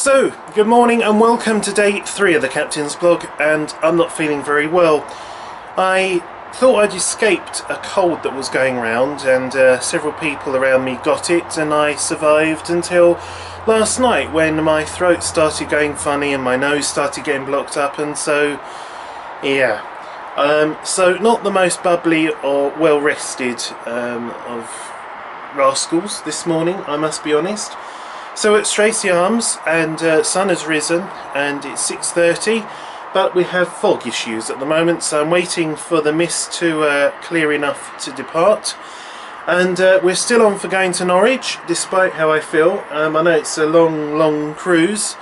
So, good morning and welcome to day 3 of the Captain's Blog, and I'm not feeling very well. I thought I'd escaped a cold that was going round, and several people around me got it, and I survived until last night when my throat started going funny and my nose started getting blocked up, and so, yeah. So not the most bubbly or well rested of rascals this morning, I must be honest. So it's Tracy Arms, and sun has risen and it's 6:30, but we have fog issues at the moment, so I'm waiting for the mist to clear enough to depart. And we're still on for going to Norwich, despite how I feel. I know it's a long cruise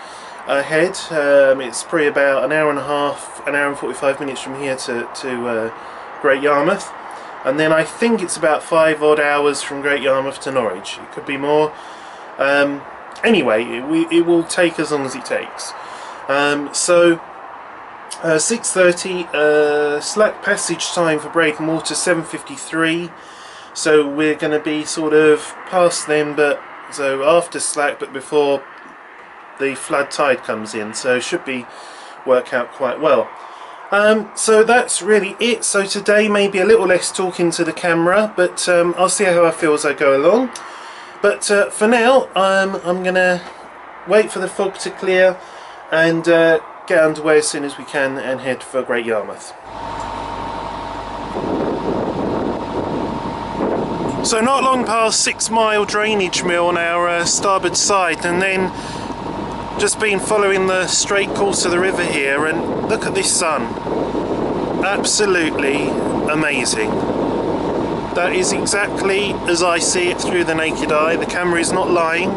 ahead. It's probably about an hour and a half, an hour and 45 minutes from here to Great Yarmouth. And then I think it's about 5 odd hours from Great Yarmouth to Norwich. It could be more. Anyway, it will take as long as it takes. 6:30, slack passage time for Breydon Water 7:53. So we're going to be sort of past them, but so after slack, but before the flood tide comes in. So should be work out quite well. So that's really it. So today maybe a little less talking to the camera, but I'll see how I feel as I go along. But for now, I'm going to wait for the fog to clear and get underway as soon as we can and head for Great Yarmouth. So not long past 6 Mile drainage mill on our starboard side, and then just been following the straight course of the river here, and look at this sun. Absolutely amazing. That is exactly as I see it through the naked eye. The camera is not lying.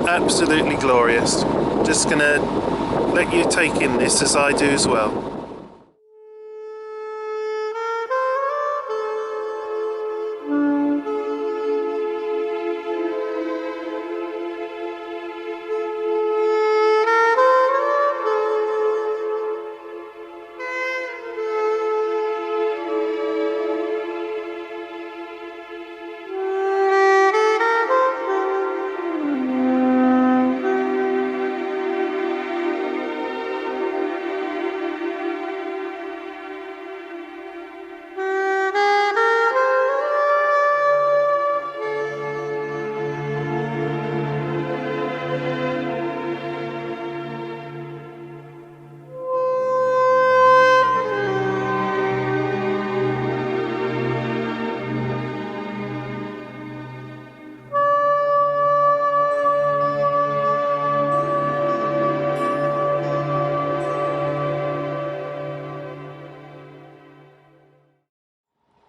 Absolutely glorious. Just gonna let you take in this as I do as well.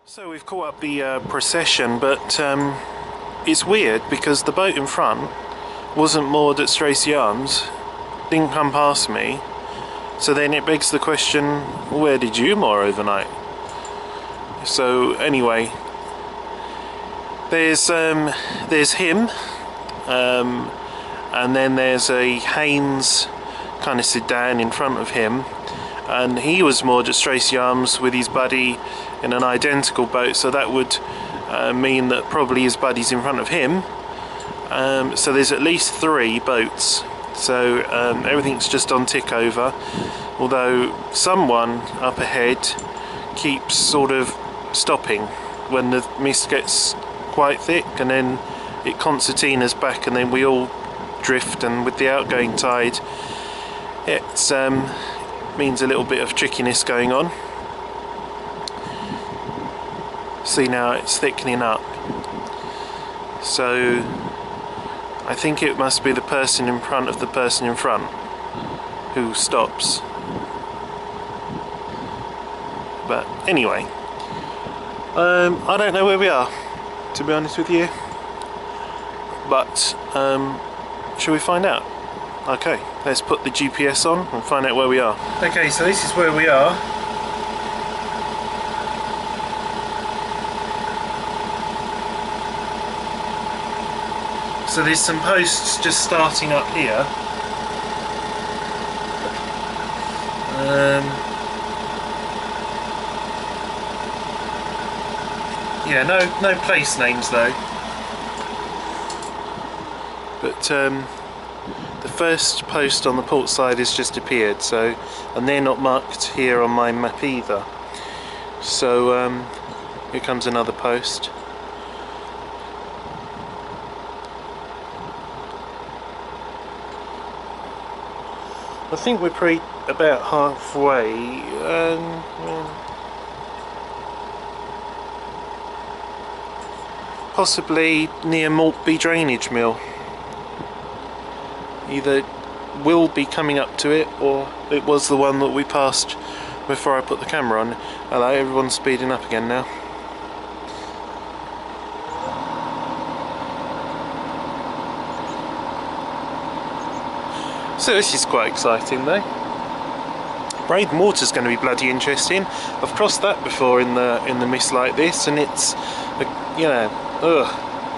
So we've caught up the procession, but it's weird because the boat in front wasn't moored at Tracy Arms, didn't come past me, so then it begs the question, where did you moor overnight? So anyway, there's him, and then there's a Haynes kind of sedan in front of him, and he was moored at Tracy Arms with his buddy in an identical boat, so that would mean that probably his buddy's in front of him. So there's at least 3 boats, so everything's just on tick over, although someone up ahead keeps sort of stopping when the mist gets quite thick, and then it concertinas back and then we all drift, and with the outgoing tide it's means a little bit of trickiness going on. See, now it's thickening up, so I think it must be the person in front of the person in front who stops. But anyway, I don't know where we are, to be honest with you, but shall we find out? Okay, let's put the GPS on and find out where we are. Okay, so this is where we are. So there's some posts just starting up here. Yeah, no place names though. but the first post on the port side has just appeared, so, and they're not marked here on my map either. So here comes another post. I think we're pretty about halfway. Possibly near Maltby Drainage Mill. Either will be coming up to it, or it was the one that we passed before I put the camera on. Hello, everyone's speeding up again now. So this is quite exciting though. Breydon Water's going to be bloody interesting. I've crossed that before in the mist like this, and it's, you know,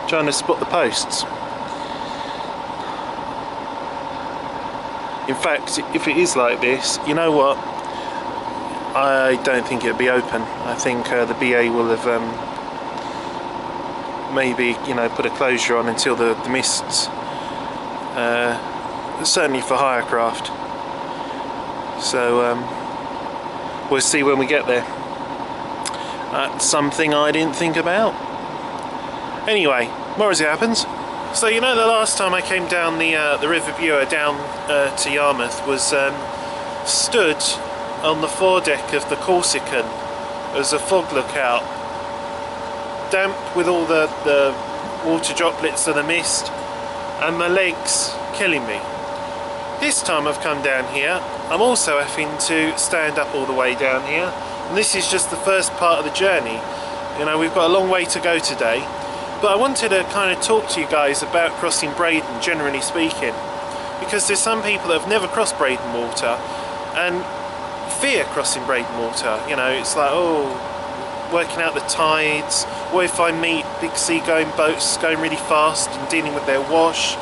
trying to spot the posts. In fact, if it is like this, you know what? I don't think it'll be open. I think the BA will have maybe, you know, put a closure on until the mists. Certainly for hire craft. So we'll see when we get there. That's something I didn't think about. Anyway, more as it happens. So you know, the last time I came down the River Bure down to Yarmouth was stood on the foredeck of the Corsican as a fog lookout, damp with all the water droplets of the mist, and my legs killing me. This time I've come down here, I'm also having to stand up all the way down here, and this is just the first part of the journey. You know, we've got a long way to go today, but I wanted to kind of talk to you guys about crossing Breydon, generally speaking, because there's some people that have never crossed Breydon Water and fear crossing Breydon Water. You know, it's like, oh, working out the tides, what if I meet big sea-going boats going really fast and dealing with their wash.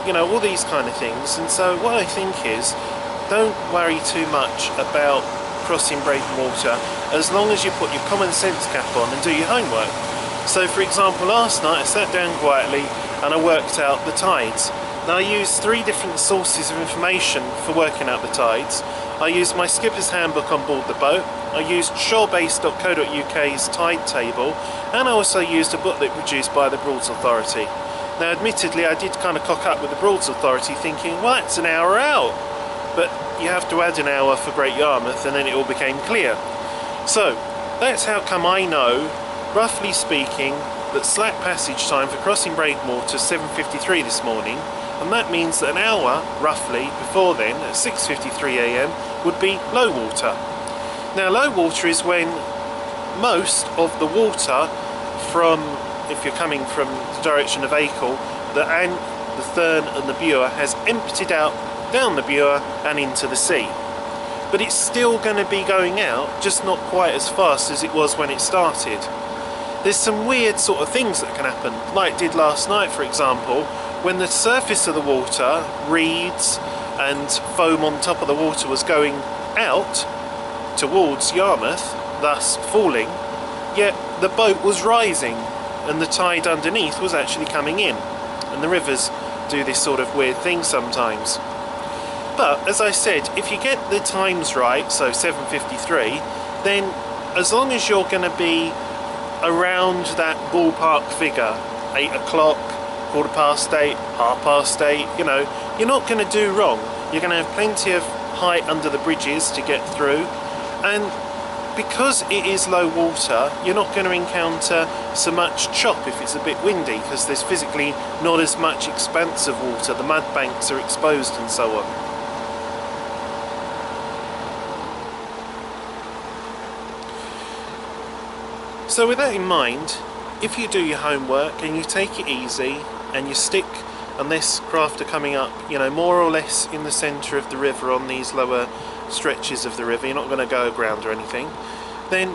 You know, all these kind of things. And so what I think is, don't worry too much about crossing Breydon Water as long as you put your common sense cap on and do your homework. So for example, last night I sat down quietly and I worked out the tides. Now I used 3 different sources of information for working out the tides. I used my skipper's handbook on board the boat, I used shorebase.co.uk's tide table, and I also used a booklet produced by the Broads Authority. Now admittedly I did kind of cock up with the Broads Authority thinking, well, that's an hour out, but you have to add an hour for Great Yarmouth, and then it all became clear. So that's how come I know, roughly speaking, that slack passage time for crossing Breydon Water is 7:53 this morning, and that means that an hour roughly before then, at 6:53 AM, would be low water. Now low water is when most of the water from, if you're coming from the direction of Acle, the Thurn and the Bure has emptied out down the Bure and into the sea. But it's still going to be going out, just not quite as fast as it was when it started. There's some weird sort of things that can happen, like it did last night for example, when the surface of the water, reeds and foam on top of the water was going out towards Yarmouth, thus falling, yet the boat was rising and the tide underneath was actually coming in. And the rivers do this sort of weird thing sometimes. But as I said, if you get the times right, so 7:53, then as long as you're going to be around that ballpark figure, 8 o'clock, 8:15, 8:30, you know, you're not going to do wrong. You're going to have plenty of height under the bridges to get through, and because it is low water, you're not going to encounter so much chop if it's a bit windy, because there's physically not as much expanse of water, the mud banks are exposed and so on. So with that in mind, if you do your homework and you take it easy and you stick, unless craft are coming up, you know, more or less in the centre of the river on these lower stretches of the river, you're not going to go aground or anything, then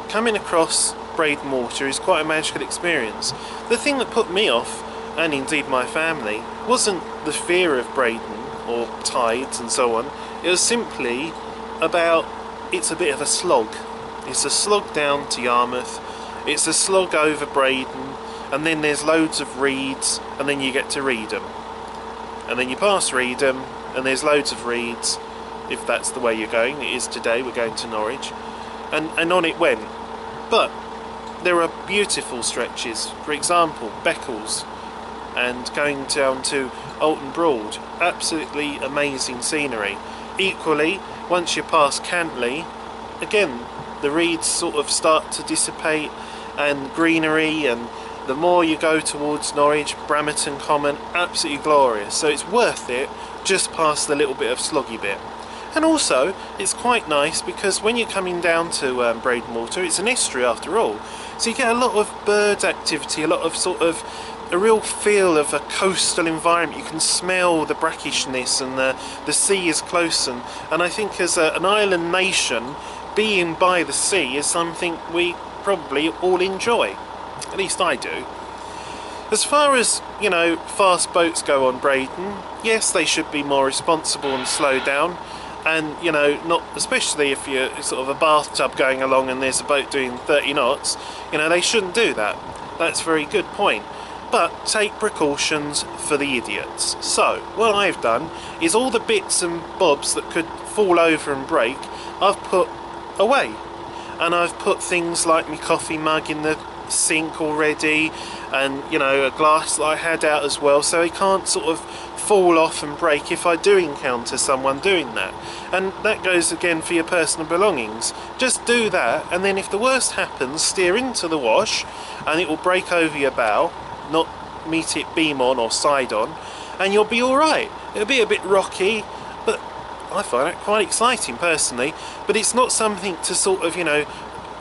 coming across Breydon Water is quite a magical experience. The thing that put me off, and indeed my family, wasn't the fear of Breydon or tides and so on. It was simply about, it's a bit of a slog. It's a slog down to Yarmouth, it's a slog over Breydon, and then there's loads of reeds, and then you get to Reedham, and then you pass Reedham, and there's loads of reeds, if that's the way you're going. It is today, we're going to Norwich, and on it went. But there are beautiful stretches, for example Beccles, and going down to Alton Broad, absolutely amazing scenery. Equally, once you pass Cantley, again the reeds sort of start to dissipate, and greenery, and the more you go towards Norwich, Bramerton Common, absolutely glorious. So it's worth it just past the little bit of sloggy bit. And also it's quite nice because when you're coming down to Breydon Water, it's an estuary after all, so you get a lot of bird activity, a lot of sort of a real feel of a coastal environment. You can smell the brackishness, and the sea is close, and I think as an island nation, being by the sea is something we probably all enjoy. At least I do. As far as, you know, fast boats go on Breydon, yes, they should be more responsible and slow down, and, you know, not especially if you're sort of a bathtub going along and there's a boat doing 30 knots, you know, they shouldn't do that. That's a very good point. But take precautions for the idiots. So what I've done is all the bits and bobs that could fall over and break, I've put away. And I've put things like my coffee mug in the sink already, and, you know, a glass that I had out as well, so it can't sort of fall off and break if I do encounter someone doing that. And that goes again for your personal belongings. Just do that, and then if the worst happens, steer into the wash and it will break over your bow, not meet it beam on or side on, and you'll be alright. It'll be a bit rocky, but I find it quite exciting personally. But it's not something to sort of, you know,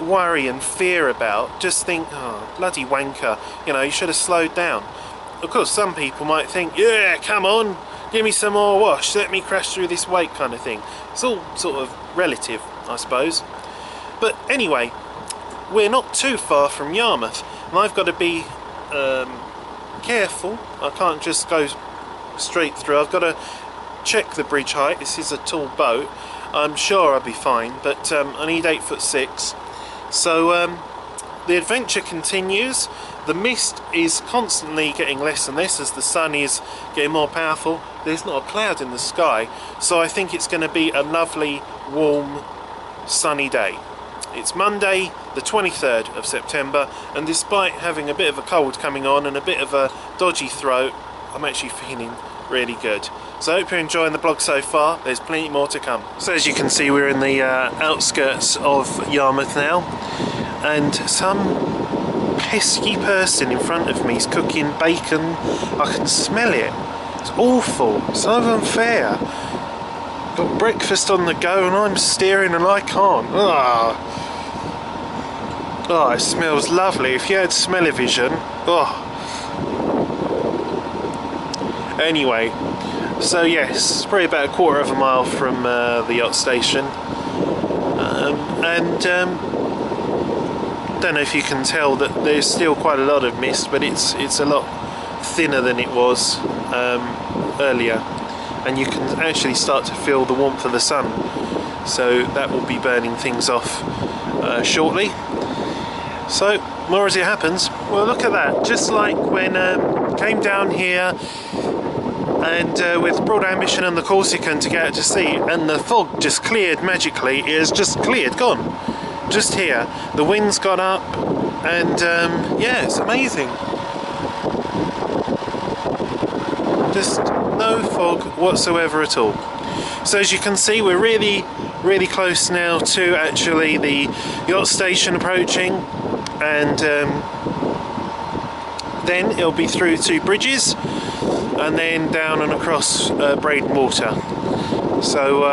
worry and fear about. Just think, oh, bloody wanker, you know, you should have slowed down. Of course, some people might think, yeah, come on, give me some more wash, let me crash through this wake, kind of thing. It's all sort of relative, I suppose. But anyway, we're not too far from Yarmouth, and I've got to be careful. I can't just go straight through. I've got to check the bridge height. This is a tall boat. I'm sure I'll be fine, but I need 8'6". So the adventure continues. The mist is constantly getting less and less as the sun is getting more powerful. There's not a cloud in the sky, so I think it's going to be a lovely, warm, sunny day. It's Monday the 23rd of September, and despite having a bit of a cold coming on and a bit of a dodgy throat, I'm actually feeling really good. So I hope you're enjoying the blog so far. There's plenty more to come. So as you can see, we're in the outskirts of Yarmouth now, and some pesky person in front of me is cooking bacon. I can smell it. It's awful. It's so unfair. Got breakfast on the go and I'm steering and I can't. Oh, it smells lovely. If you had smell-o-vision. Oh. Anyway, so yes, it's probably about a quarter of a mile from the yacht station, don't know if you can tell that there's still quite a lot of mist, but it's a lot thinner than it was earlier, and you can actually start to feel the warmth of the sun, so that will be burning things off shortly. So more as it happens. Well, look at that, just like when came down here and with Broad Ambition and the Corsican to get out to sea, and the fog just cleared magically. It has just cleared, gone. Just here, the wind's got up, and yeah, it's amazing. Just no fog whatsoever at all. So as you can see, we're really close now to actually the yacht station approaching, and then it'll be through 2 bridges and then down and across Breydon Water. So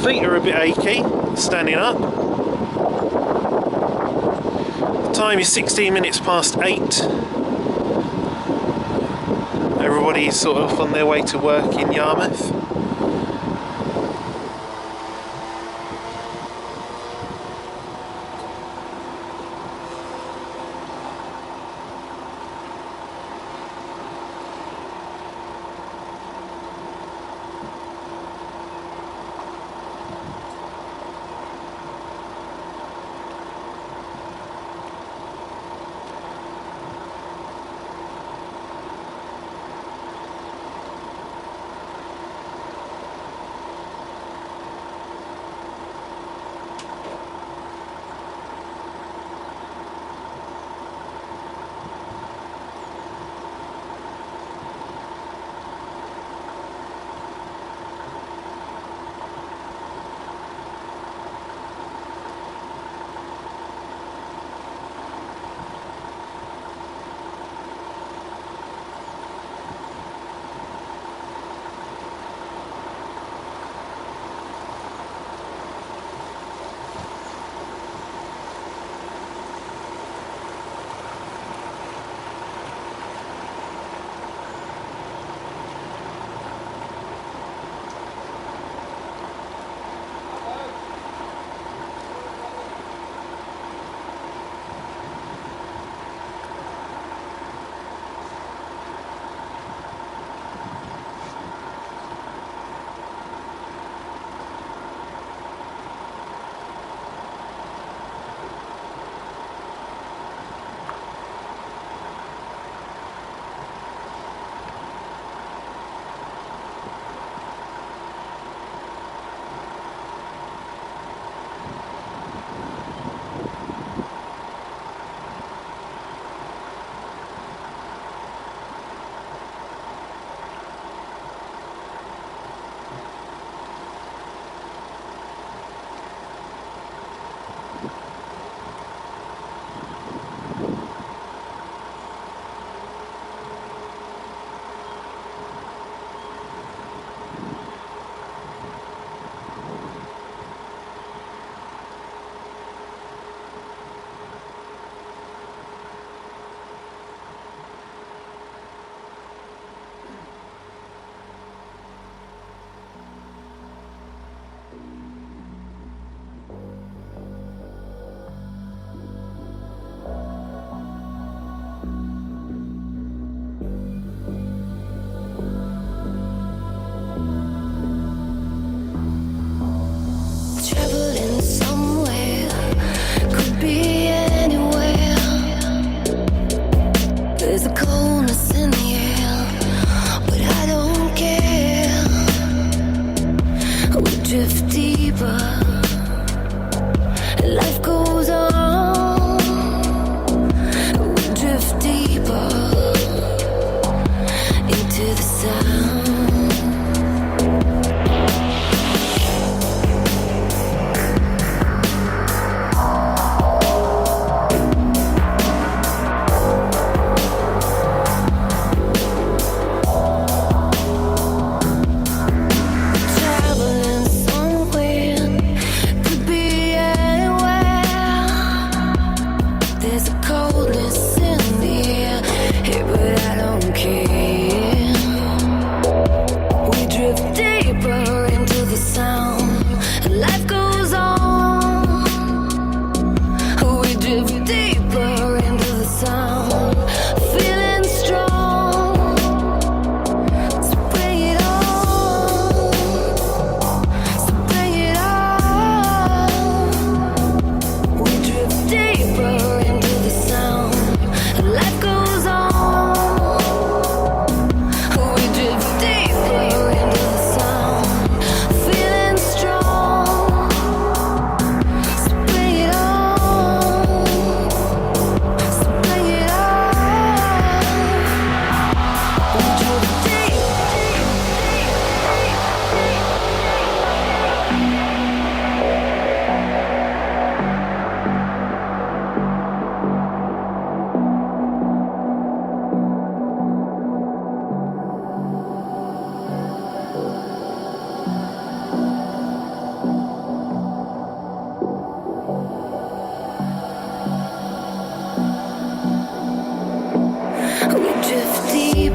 feet are a bit achy standing up. The time is 16 minutes past 8. Everybody's sort of on their way to work in Yarmouth.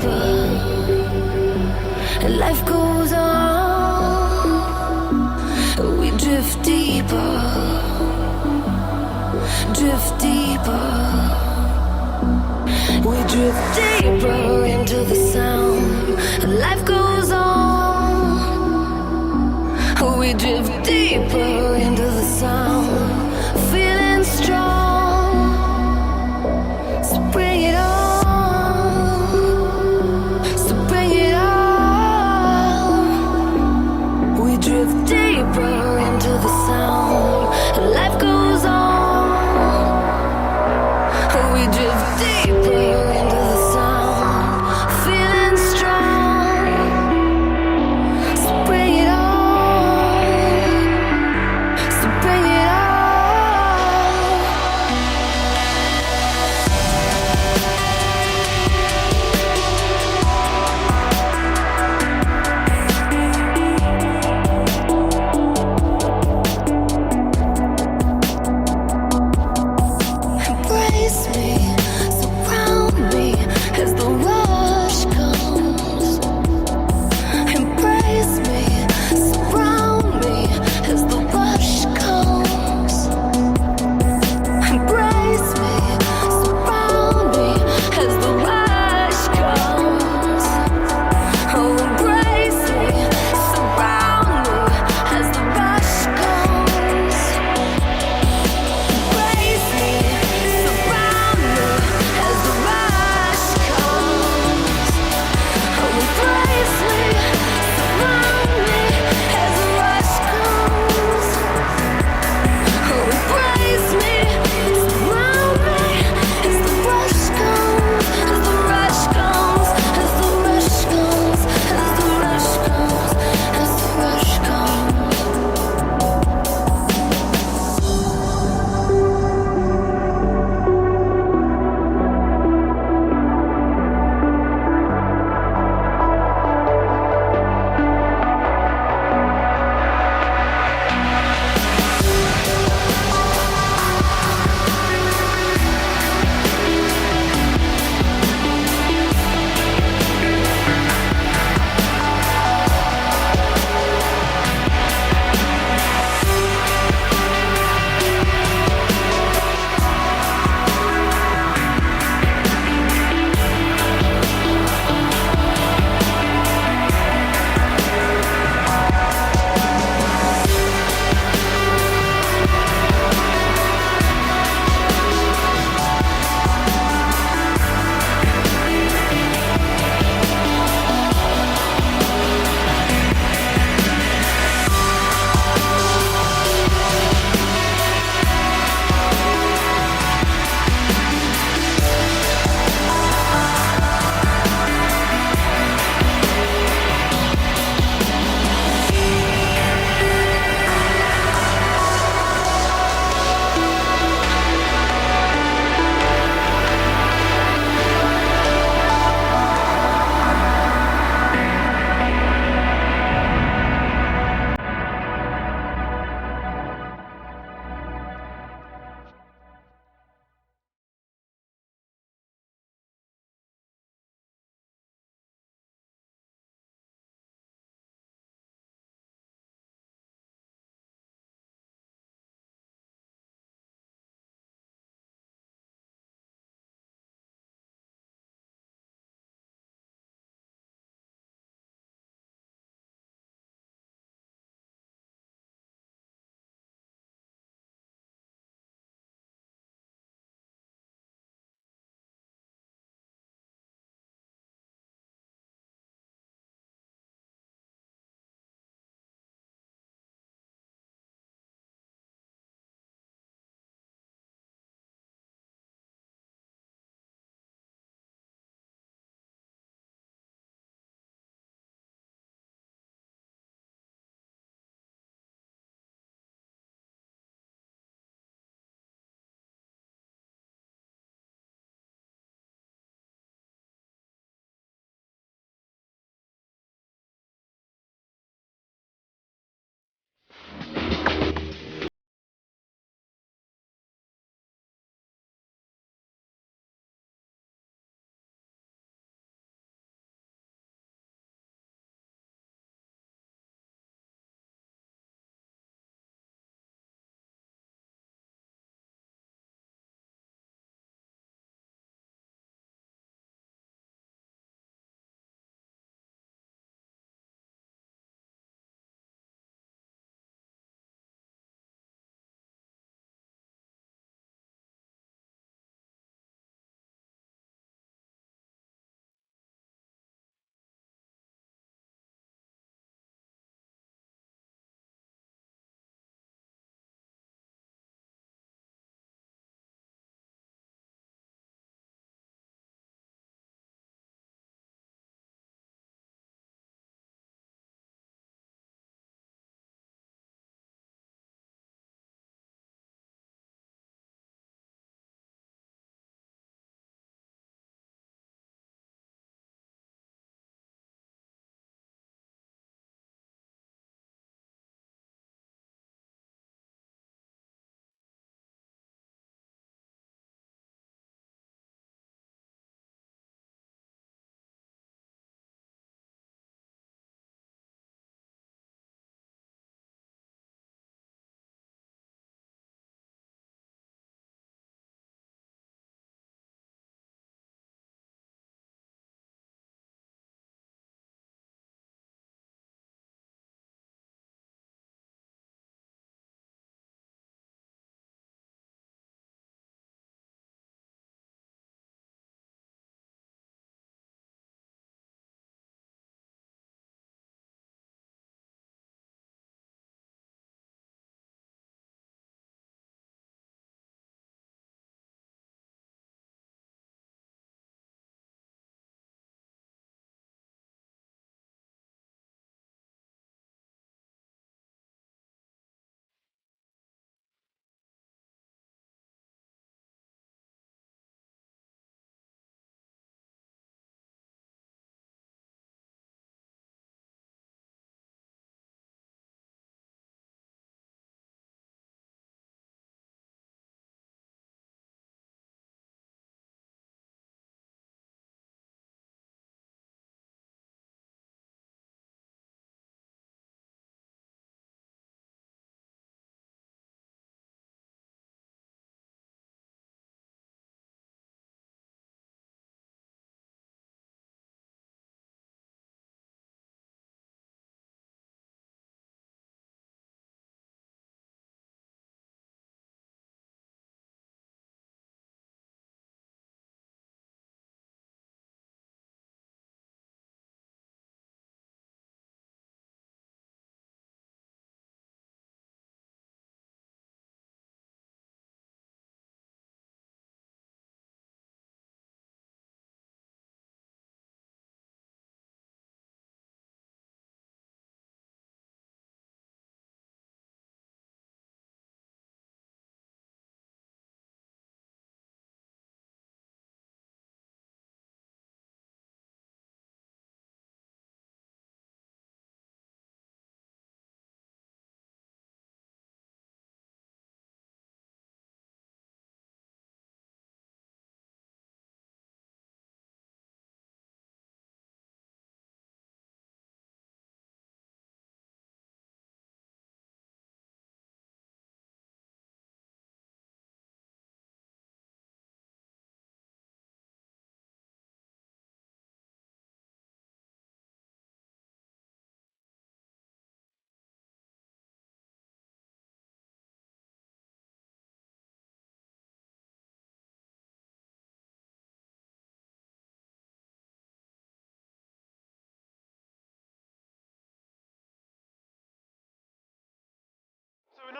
deeper, and life goes on. We drift deeper, drift deeper. We drift deeper into the sound, and life goes on. We drift deeper into the sound, feeling strong. So bring it on, so bring it on. We drift deeper into the sound, and life goes on. We drift deeper into the sound, feeling strong. So bring it on, so bring it on. Embrace me, surround me as the rush comes. Embrace me, surround me as the rush comes. Embrace me, surround me as the rush comes. Oh, embrace me, surround me as the rush comes. Embrace me, surround me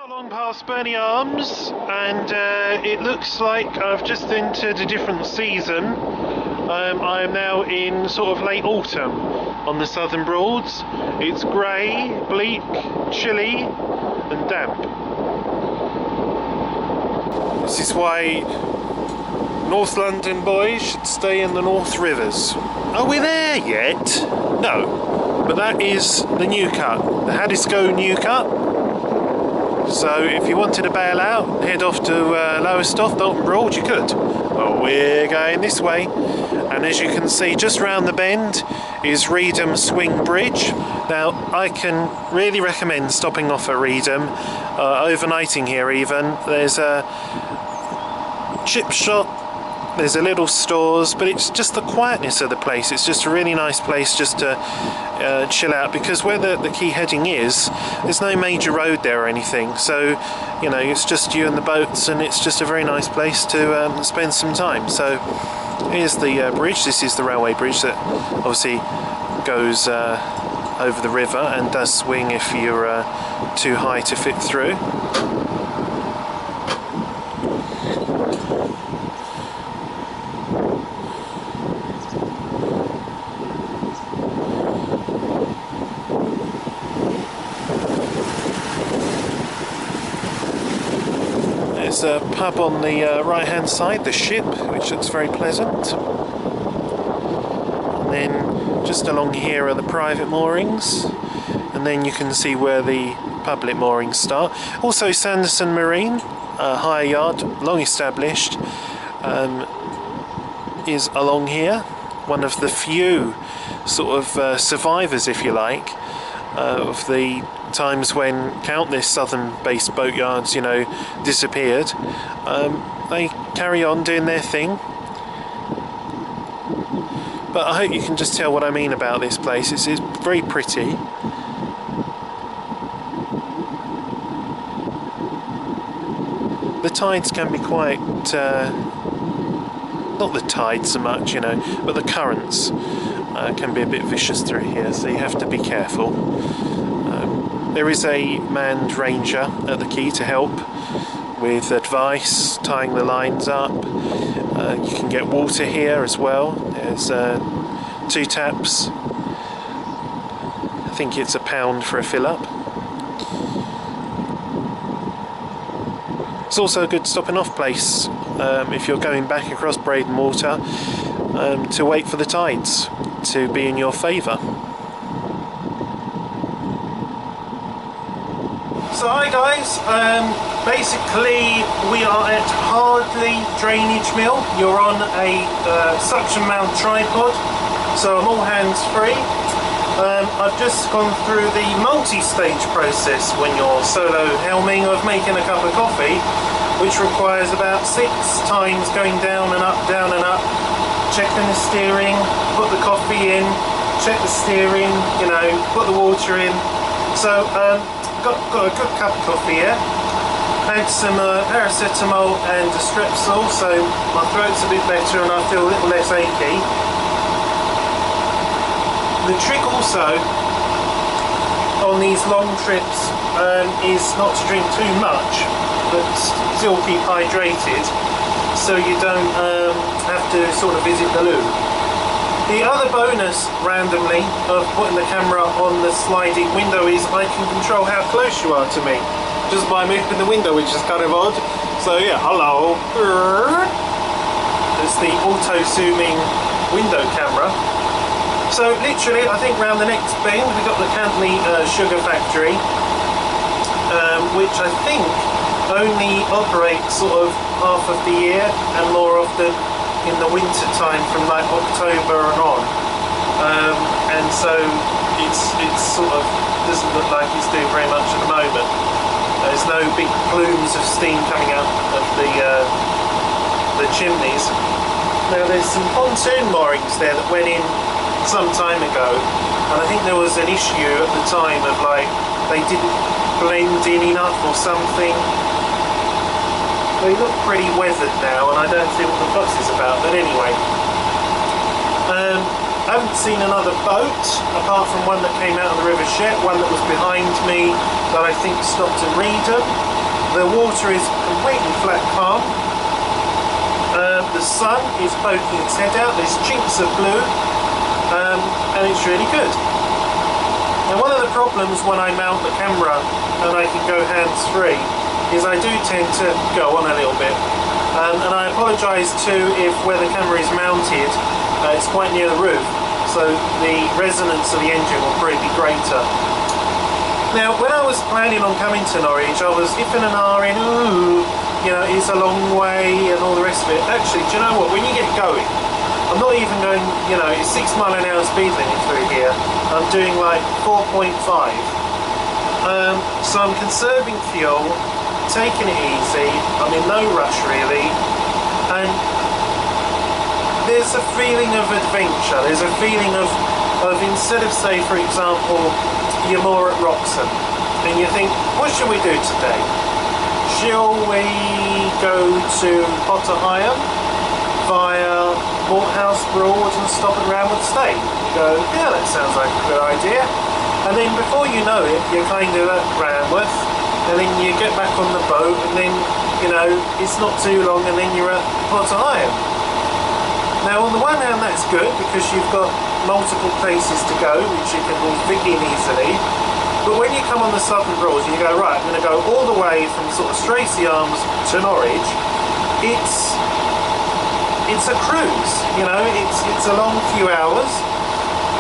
Not long past Burney Arms, and it looks like I've just entered a different season. I am now in sort of late autumn on the Southern Broads. It's grey, bleak, chilly and damp. This is why North London boys should stay in the North Rivers. Are we there yet? No, but that is the New Cut, the Haddiscoe New Cut. So if you wanted to bail out, head off to Lowestoft, Dalton Broad, you could. But we're going this way. And as you can see, just round the bend is Reedham Swing Bridge. Now, I can really recommend stopping off at Reedham, overnighting here even. There's a chip shop, there's a little stores, but it's just the quietness of the place. It's just a really nice place just to chill out, because where the key heading is, there's no major road there or anything, so you know, it's just you and the boats, and it's just a very nice place to spend some time. So here's the bridge. This is the railway bridge that obviously goes over the river and does swing if you're too high to fit through. There's a pub on the right hand side, the Ship, which looks very pleasant. And then just along here are the private moorings, and then you can see where the public moorings start. Also Sanderson Marine, hire yard, long established, is along here. One of the few sort of survivors, if you like, of the times when countless southern-based boatyards, you know, disappeared. They carry on doing their thing. But I hope you can just tell what I mean about this place. It's very pretty. The tides can be quite, not the tides so much, you know, but the currents can be a bit vicious through here, so you have to be careful. There is a manned ranger at the quay to help with advice, tying the lines up. You can get water here as well. There's 2 taps. I think it's £1 for a fill-up. It's also a good stopping off place if you're going back across Breydon Water to wait for the tides to be in your favour. So hi guys, basically we are at Hardley Drainage Mill. You're on a suction mount tripod, so I'm all hands free. I've just gone through the multi-stage process when you're solo helming of making a cup of coffee, which requires about 6 times going down and up, checking the steering, put the coffee in, check the steering, you know, put the water in. So got a good cup of coffee here. Had some paracetamol and a Strepsil, so my throat's a bit better and I feel a little less achy. The trick also on these long trips is not to drink too much, but still keep hydrated, so you don't have to sort of visit the loo. The other bonus, randomly, of putting the camera on the sliding window is I can control how close you are to me, just by moving the window, which is kind of odd. So yeah, hello. It's the auto-zooming window camera. So literally, I think round the next bend we got the Cantley Sugar Factory, which I think only operates sort of half of the year and more often in the winter time from like October and on, and so it's sort of doesn't look like it's doing very much at the moment. There's no big plumes of steam coming out of the chimneys. Now there's some pontoon moorings there that went in some time ago, and I think there was an issue at the time of like they didn't blend in enough or something. They look pretty weathered now, and I don't see what the fuss is about, but anyway. I haven't seen another boat apart from one that came out of the river Shet, one that was behind me that I think stopped at Breydon. The water is completely flat calm. The sun is poking its head out, there's chinks of blue, and it's really good. Now one of the problems when I mount the camera and I can go hands-free is I do tend to go on a little bit. And I apologise too if where the camera is mounted, it's quite near the roof, so the resonance of the engine will probably be greater. Now when I was planning on coming to Norwich, I was iffing and ahhing, ooh, you know, it's a long way and all the rest of it. Actually, do you know what, when you get going, I'm not even going, you know, it's 6 mile an hour speed limit through here, I'm doing like 4.5. So I'm conserving fuel, taking it easy, I'm in no rush really, and there's a feeling of adventure, there's a feeling of instead of, say for example, you're more at Wroxham and you think, what should we do today? Shall we go to Potter Heigham via Norfolk Broads and stop at Ranwood State? You go, yeah, that sounds like a good idea. And then before you know it, you're kind of at Ranwood, and then you get back on the boat, and then, you know, it's not too long, and then you're at Potter Heigham. Now, on the one hand, that's good because you've got multiple places to go, which you can all fit in easily. But when you come on the Southern Broads and you go, right, I'm going to go all the way from sort of Stracy Arms to Norwich, it's a cruise, you know, it's a long few hours,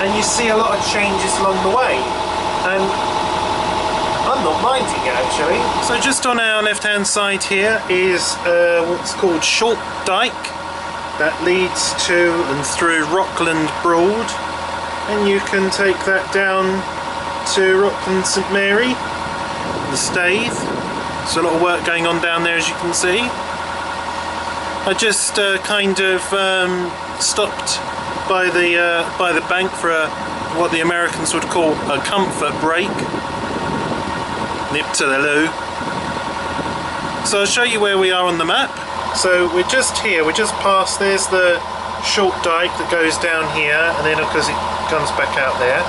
and you see a lot of changes along the way, and I'm not minding it actually. So just on our left hand side here is what's called Short Dyke that leads to and through Rockland Broad, and you can take that down to Rockland St Mary, the Staithe. There's a lot of work going on down there, as you can see. I just kind of stopped by the bank for what the Americans would call a comfort break. Nip to the loo. So I'll show you where we are on the map. So we're just here, we're just past, there's the short dyke that goes down here, and then of course it comes back out there.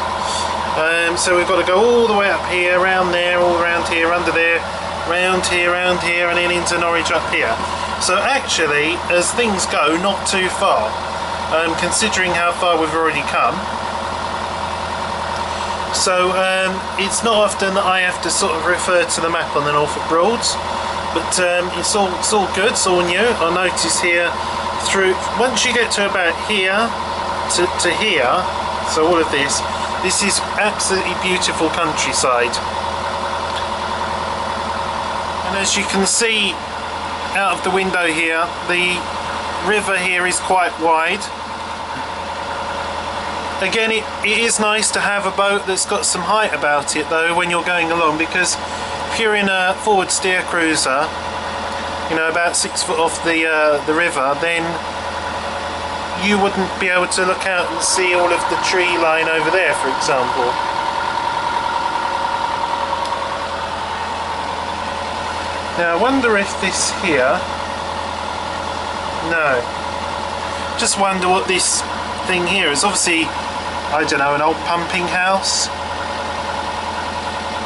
So we've got to go all the way up here, around there, all around here, under there, round here, and then into Norwich up here. So actually, as things go, not too far, considering how far we've already come. So it's not often that I have to sort of refer to the map on the Norfolk Broads, but it's all good, it's all new. I notice here, through once you get to about here to here, so all of this is absolutely beautiful countryside. And as you can see out of the window here, the river here is quite wide. Again, it is nice to have a boat that's got some height about it though when you're going along, because if you're in a forward steer cruiser, you know, about 6 foot off the river, then you wouldn't be able to look out and see all of the tree line over there, for example. Now I wonder if this here, no, just wonder what this thing here is. Obviously, I don't know, an old pumping house,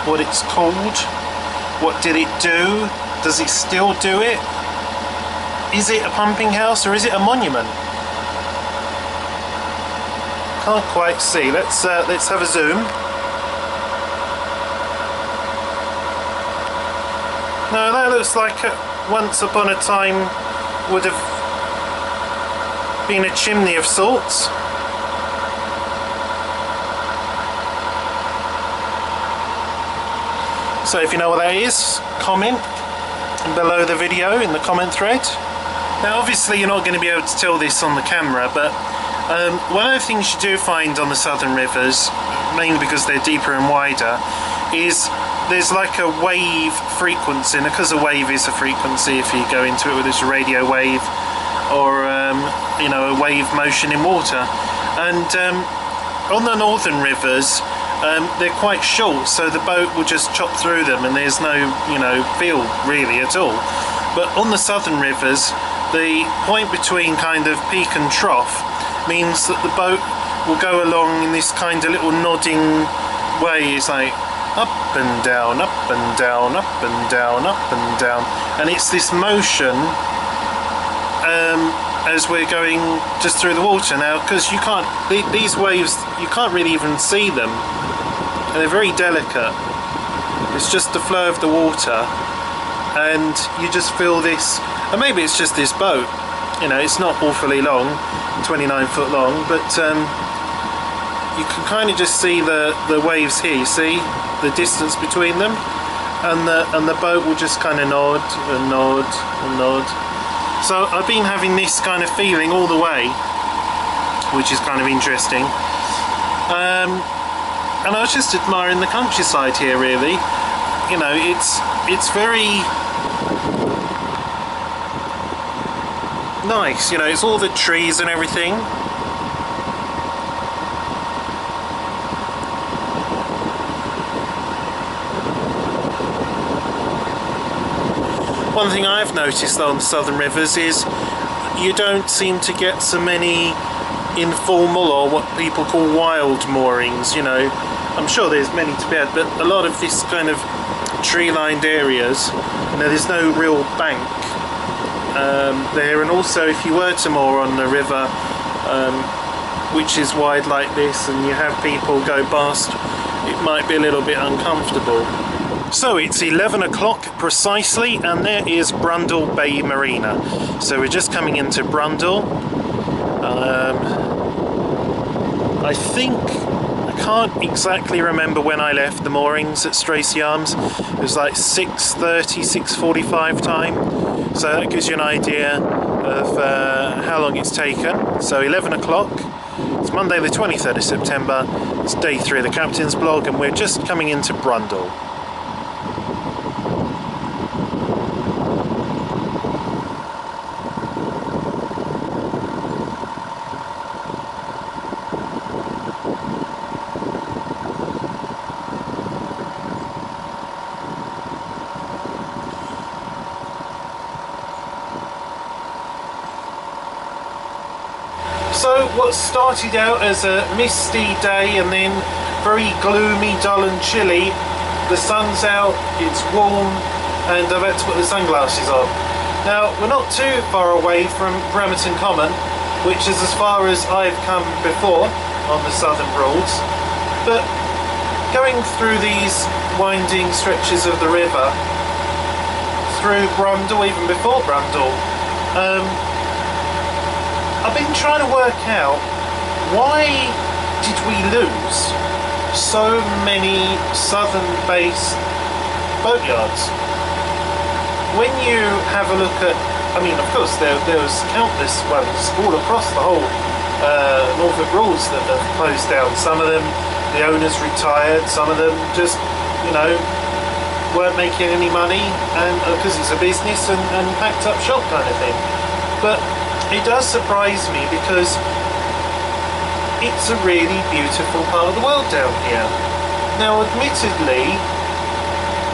what it's called, what did it do, does it still do it, is it a pumping house or is it a monument? Can't quite see. Let's have a zoom. No, that looks like once upon a time would have been a chimney of sorts. So if you know what that is, comment below the video in the comment thread. Now obviously you're not going to be able to tell this on the camera, but one of the things you do find on the southern rivers, mainly because they're deeper and wider, is there's like a wave frequency, and because a wave is a frequency, if you go into it, whether it's a radio wave or you know, a wave motion in water. And on the northern rivers, they're quite short, so the boat will just chop through them and there's no, you know, feel really at all. But on the southern rivers, the point between kind of peak and trough means that the boat will go along in this kind of little nodding way. It's like up and down, up and down, up and down, up and down, and it's this motion as we're going just through the water now, because you can't, these waves, you can't really even see them, and they're very delicate. It's just the flow of the water, and you just feel this, and maybe it's just this boat, you know, it's not awfully long, 29 foot long, but you can kind of just see the waves here. You see the distance between them, and the boat will just kind of nod and nod and nod. So I've been having this kind of feeling all the way, which is kind of interesting. And I was just admiring the countryside here, really. You know, it's very nice, you know, it's all the trees and everything. One thing I've noticed on southern rivers is you don't seem to get so many informal, or what people call wild moorings, you know. I'm sure there's many to be had, but a lot of this kind of tree-lined areas, you know, there's no real bank there. And also, if you were to moor on the river, which is wide like this, and you have people go past, it might be a little bit uncomfortable. So it's 11 o'clock precisely, and there is Brundall Bay Marina. So we're just coming into Brundall. I think, I can't exactly remember when I left the moorings at Stracy Arms. It was like 6:30, 6:45 time. So that gives you an idea of how long it's taken. So 11 o'clock. It's Monday the 23rd of September. It's day 3 of the Captain's Blog, and we're just coming into Brundall. So what started out as a misty day and then very gloomy, dull and chilly, the sun's out, it's warm, and I've had to put the sunglasses on. Now, we're not too far away from Bremerton Common, which is as far as I've come before on the southern Broads, but going through these winding stretches of the river, through Brundall, even before Brundall, I've been trying to work out, why did we lose so many southern-based boatyards? When you have a look at, I mean, of course, there was countless ones all across the whole Norfolk Broads that have closed down. Some of them, the owners retired, some of them just, you know, weren't making any money, and because it's a business, and packed up shop kind of thing. But it does surprise me, because it's a really beautiful part of the world down here. Now, admittedly,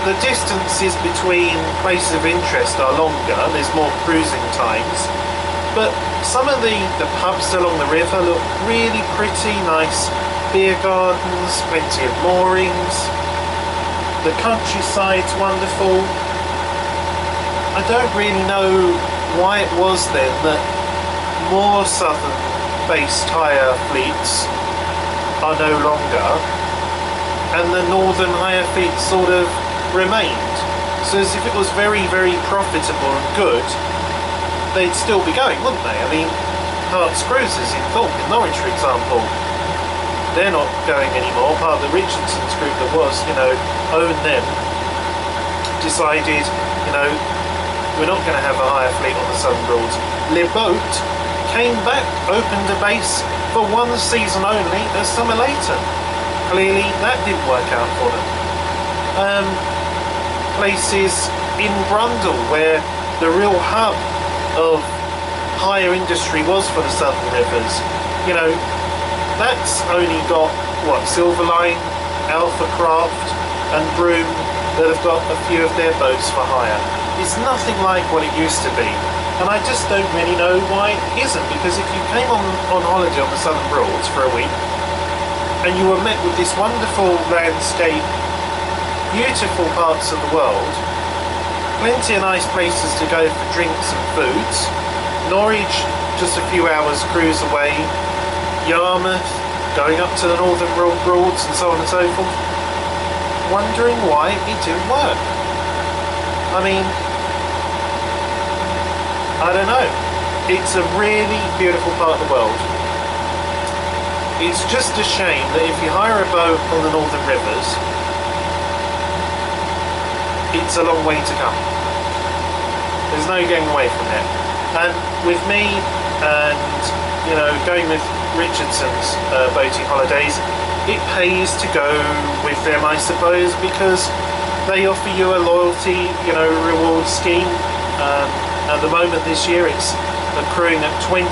the distances between places of interest are longer, there's more cruising times, but some of the pubs along the river look really pretty nice. Beer gardens, plenty of moorings, the countryside's wonderful. I don't really know why it was then that more southern-based hire fleets are no longer, and the northern hire fleets sort of remained. So as if it was very, very profitable and good, they'd still be going, wouldn't they? I mean, Hart's Cruises in Thorpe, in Norwich, for example, they're not going anymore. Part of the Richardson's group that was, you know, owned them, decided, you know, we're not going to have a hire fleet on the Southern Broads. Le Boat came back, opened a base for one season only at Somerleyton. Clearly that didn't work out for them. Places in Brundall, where the real hub of hire industry was for the southern rivers, you know, that's only got, what, Silverline, Alpha Craft and Broome that have got a few of their boats for hire. It's nothing like what it used to be. and I just don't really know why it isn't, because if you came on holiday on the Southern Broads for a week and you were met with this wonderful landscape, beautiful parts of the world, plenty of nice places to go for drinks and foods, Norwich just a few hours cruise away, Yarmouth, going up to the Northern Broads and so on and so forth, wondering why it didn't work. I mean, I don't know. It's a really beautiful part of the world. It's just a shame that if you hire a boat on the Northern Rivers, it's a long way to come. There's no getting away from it. And with me and, you know, going with Richardson's boating holidays, it pays to go with them, I suppose, because they offer you a loyalty, you know, reward scheme. At the moment this year it's accruing at 20%,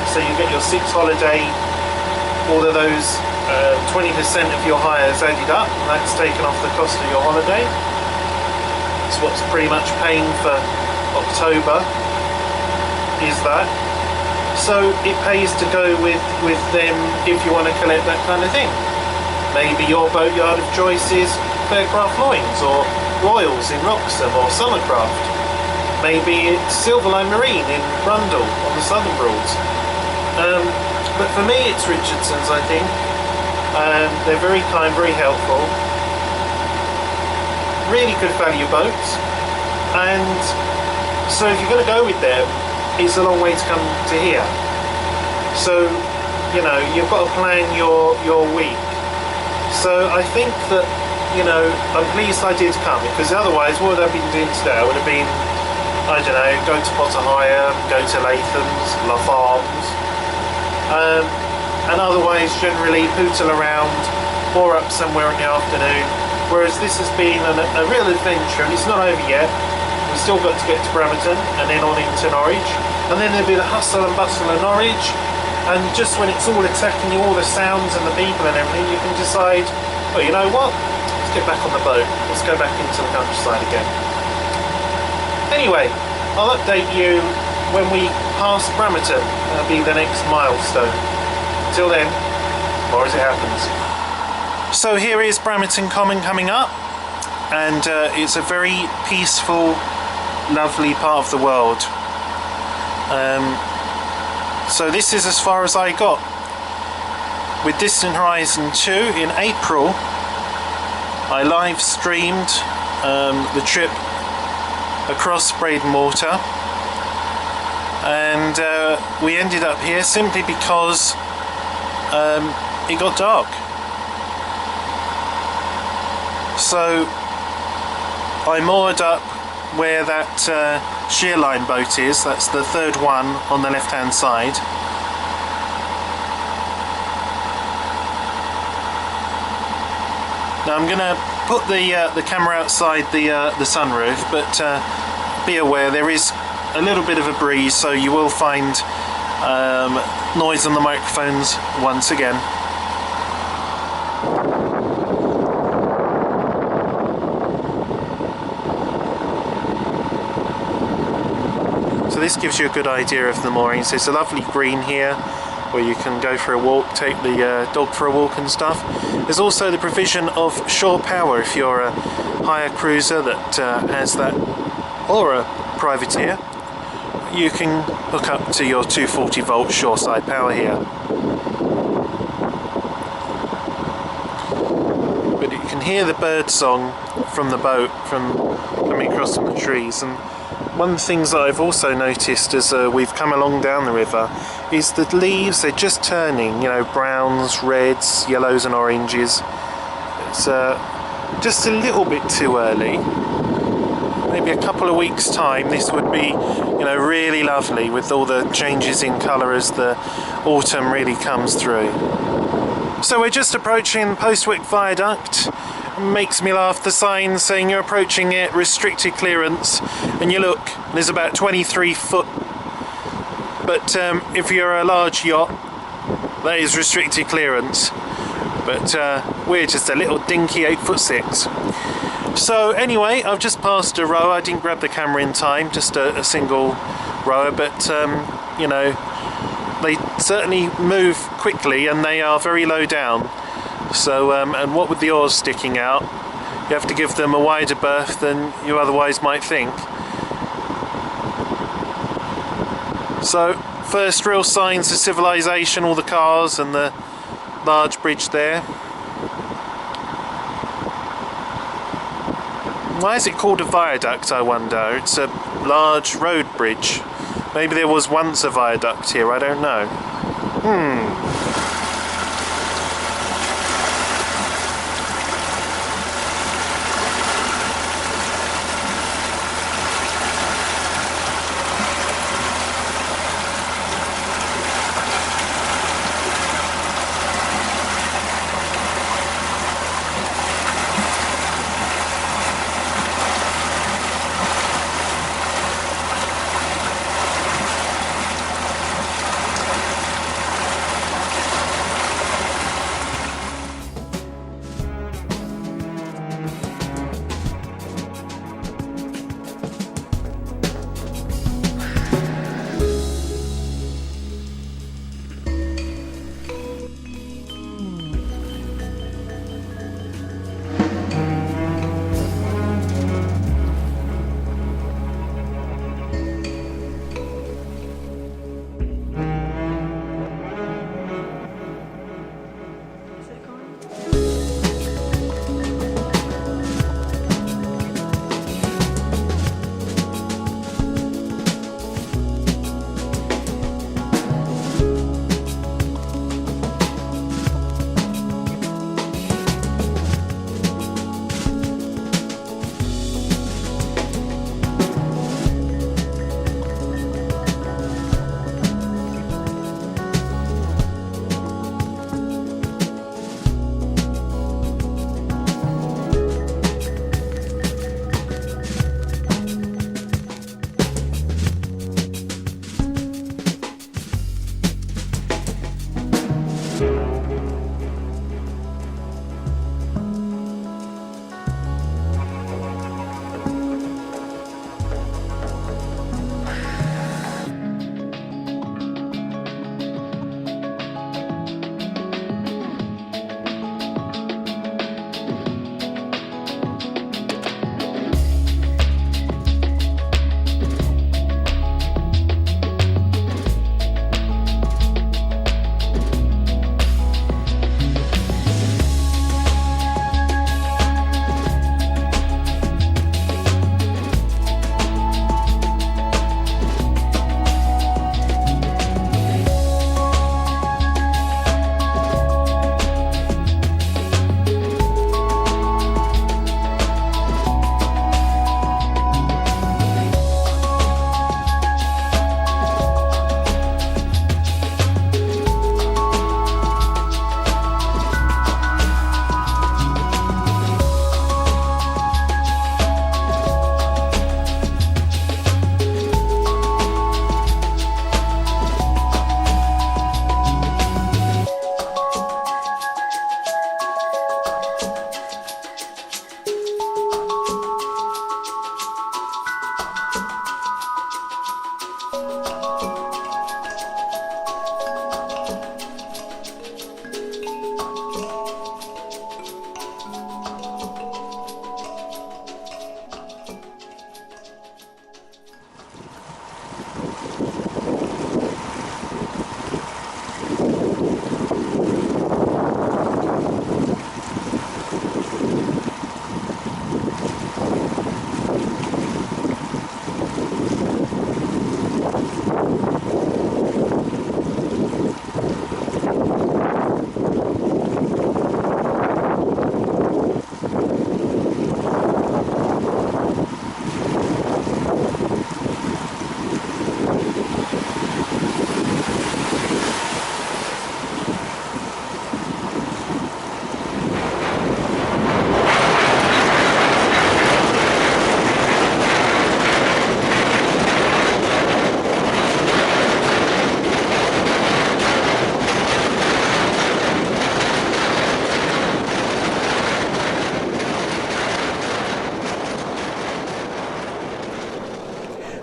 so you get your 6 holiday, all of those 20% of your hires added up, and that's taken off the cost of your holiday. It's what's pretty much paying for October, is that. So it pays to go with them if you want to collect that kind of thing. Maybe your boatyard of choice is Faircraft Loynes or Royals in Wroxham or Summercraft. Maybe it's Silverline Marine in Brundall on the Southern Broads. But for me it's Richardson's, I think. They're very kind, very helpful. Really good value boats. And so if you're going to go with them, it's a long way to come to here. So, you know, you've got to plan your week. So I think that, you know, I'm pleased I did come, because otherwise what would I have been doing today? I would have been, I don't know, go to Potter Hire, go to Latham's, La Farms, and otherwise generally pootle around or up somewhere in the afternoon. Whereas this has been a real adventure, and it's not over yet. We've still got to get to Bremerton and then on into Norwich, and then there'll be the hustle and bustle of Norwich, and just when it's all attacking you, all the sounds and the people and everything, you can decide, well, you know what, let's get back on the boat, let's go back into the countryside again. Anyway, I'll update you when we pass Bremerton. That'll be the next milestone. Till then, more as it happens. So here is Bremerton Common coming up, and it's a very peaceful, lovely part of the world. So this is as far as I got. With Distant Horizon 2 in April, I live streamed the trip across Breydon Water, and we ended up here simply because it got dark. So I moored up where that shearline boat is. That's the third one on the left hand side. Now I'm going to put the camera outside the sunroof, but be aware there is a little bit of a breeze, so you will find noise on the microphones once again. So this gives you a good idea of the moorings. There's a lovely green here where you can go for a walk, take the dog for a walk and stuff. There's also the provision of shore power if you're a hire cruiser that has that, or a privateer. You can hook up to your 240 volt shoreside power here. But you can hear the bird song from the boat from coming across from the trees. And one of the things that I've also noticed as we've come along down the river is that leaves, they're just turning, you know, browns, reds, yellows and oranges. It's just a little bit too early. Maybe a couple of weeks time this would be, you know, really lovely with all the changes in colour as the autumn really comes through. So we're just approaching Postwick Viaduct. Makes me laugh, the sign saying you're approaching it, restricted clearance, and you look, there's about 23 foot, but if you're a large yacht that is restricted clearance, but we're just a little dinky 8'6". So anyway, I've just passed a rower. I didn't grab the camera in time, just a single rower, but you know, they certainly move quickly and they are very low down. So and what with the oars sticking out, you have to give them a wider berth than you otherwise might think. So first real signs of civilization, all the cars and the large bridge there. Why is it called a viaduct, I wonder? It's a large road bridge. Maybe there was once a viaduct here, I don't know.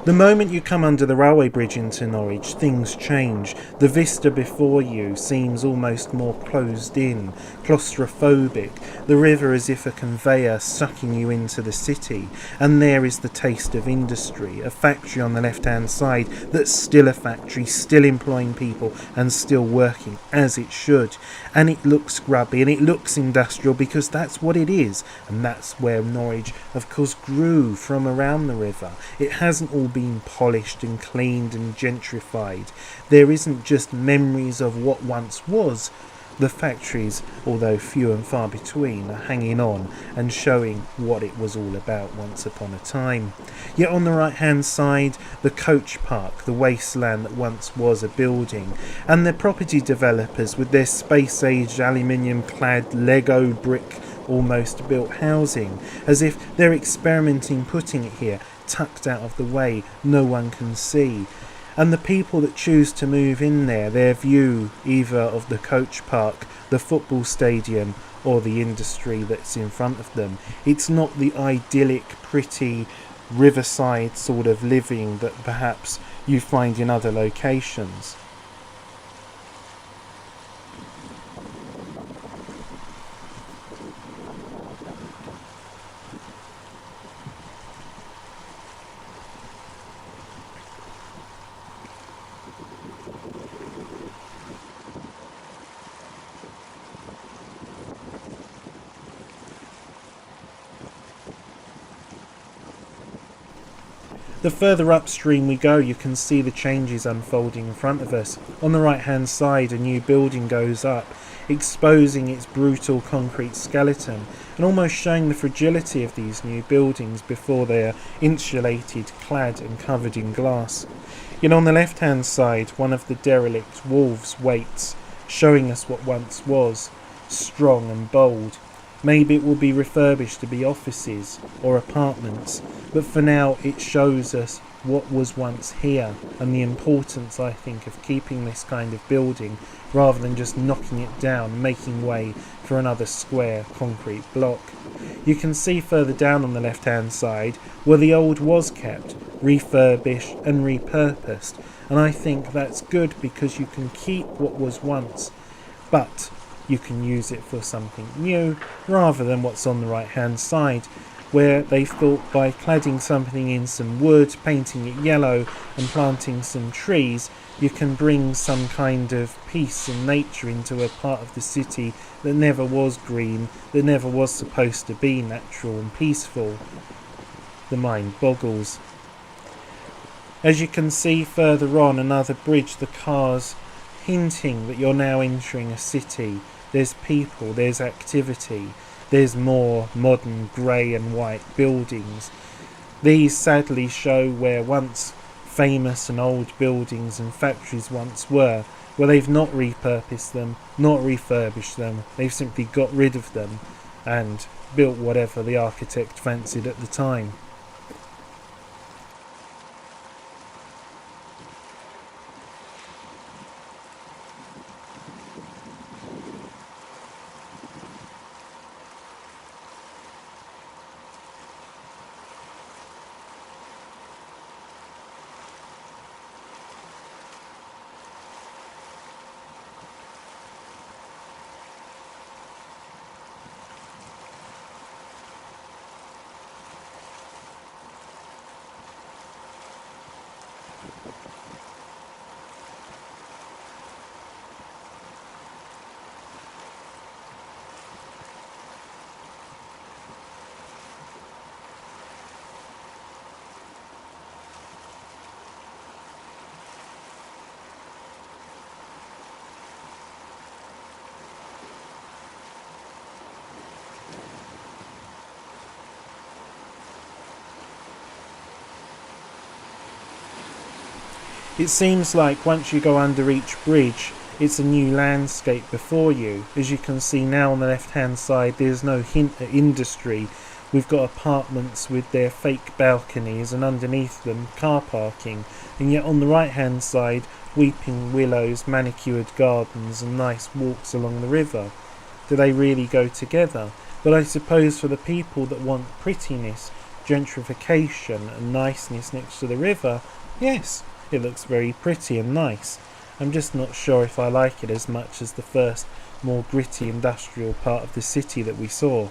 The moment you come under the railway bridge into Norwich, things change. The vista before you seems almost more closed in, claustrophobic, the river as if a conveyor sucking you into the city, and there is the taste of industry, a factory on the left-hand side that's still a factory, still employing people and still working as it should. And it looks grubby and it looks industrial because that's what it is, and that's where Norwich, of course, grew from around the river. It hasn't all been polished and cleaned and gentrified. There isn't just memories of what once was. The factories, although few and far between, are hanging on and showing what it was all about once upon a time. Yet on the right hand side, the coach park, the wasteland that once was a building, and the property developers with their space-age aluminium-clad Lego brick almost built housing, as if they're experimenting putting it here, tucked out of the way, no one can see. And the people that choose to move in there, their view either of the coach park, the football stadium, or the industry that's in front of them. It's not the idyllic, pretty, riverside sort of living that perhaps you find in other locations. The further upstream we go, you can see the changes unfolding in front of us. On the right hand side, a new building goes up, exposing its brutal concrete skeleton and almost showing the fragility of these new buildings before they are insulated, clad and covered in glass. Yet on the left hand side, one of the derelict wharves waits, showing us what once was, strong and bold. Maybe it will be refurbished to be offices or apartments, but for now it shows us what was once here and the importance, I think, of keeping this kind of building rather than just knocking it down, making way for another square concrete block. You can see further down on the left hand side where the old was kept, refurbished and repurposed, and I think that's good because you can keep what was once, but you can use it for something new rather than what's on the right hand side, where they thought by cladding something in some wood, painting it yellow and planting some trees, you can bring some kind of peace and nature into a part of the city that never was green, that never was supposed to be natural and peaceful. The mind boggles. As you can see further on, another bridge, the cars hinting that you're now entering a city. There's people, there's activity, there's more modern grey and white buildings. These sadly show where once famous and old buildings and factories once were, where they've not repurposed them, not refurbished them, they've simply got rid of them and built whatever the architect fancied at the time. It seems like once you go under each bridge, it's a new landscape before you. As you can see now on the left hand side, there's no hint at industry. We've got apartments with their fake balconies and underneath them car parking. And yet on the right hand side, weeping willows, manicured gardens and nice walks along the river. Do they really go together? But I suppose for the people that want prettiness, gentrification and niceness next to the river, yes, it looks very pretty and nice. I'm just not sure if I like it as much as the first, more gritty industrial part of the city that we saw.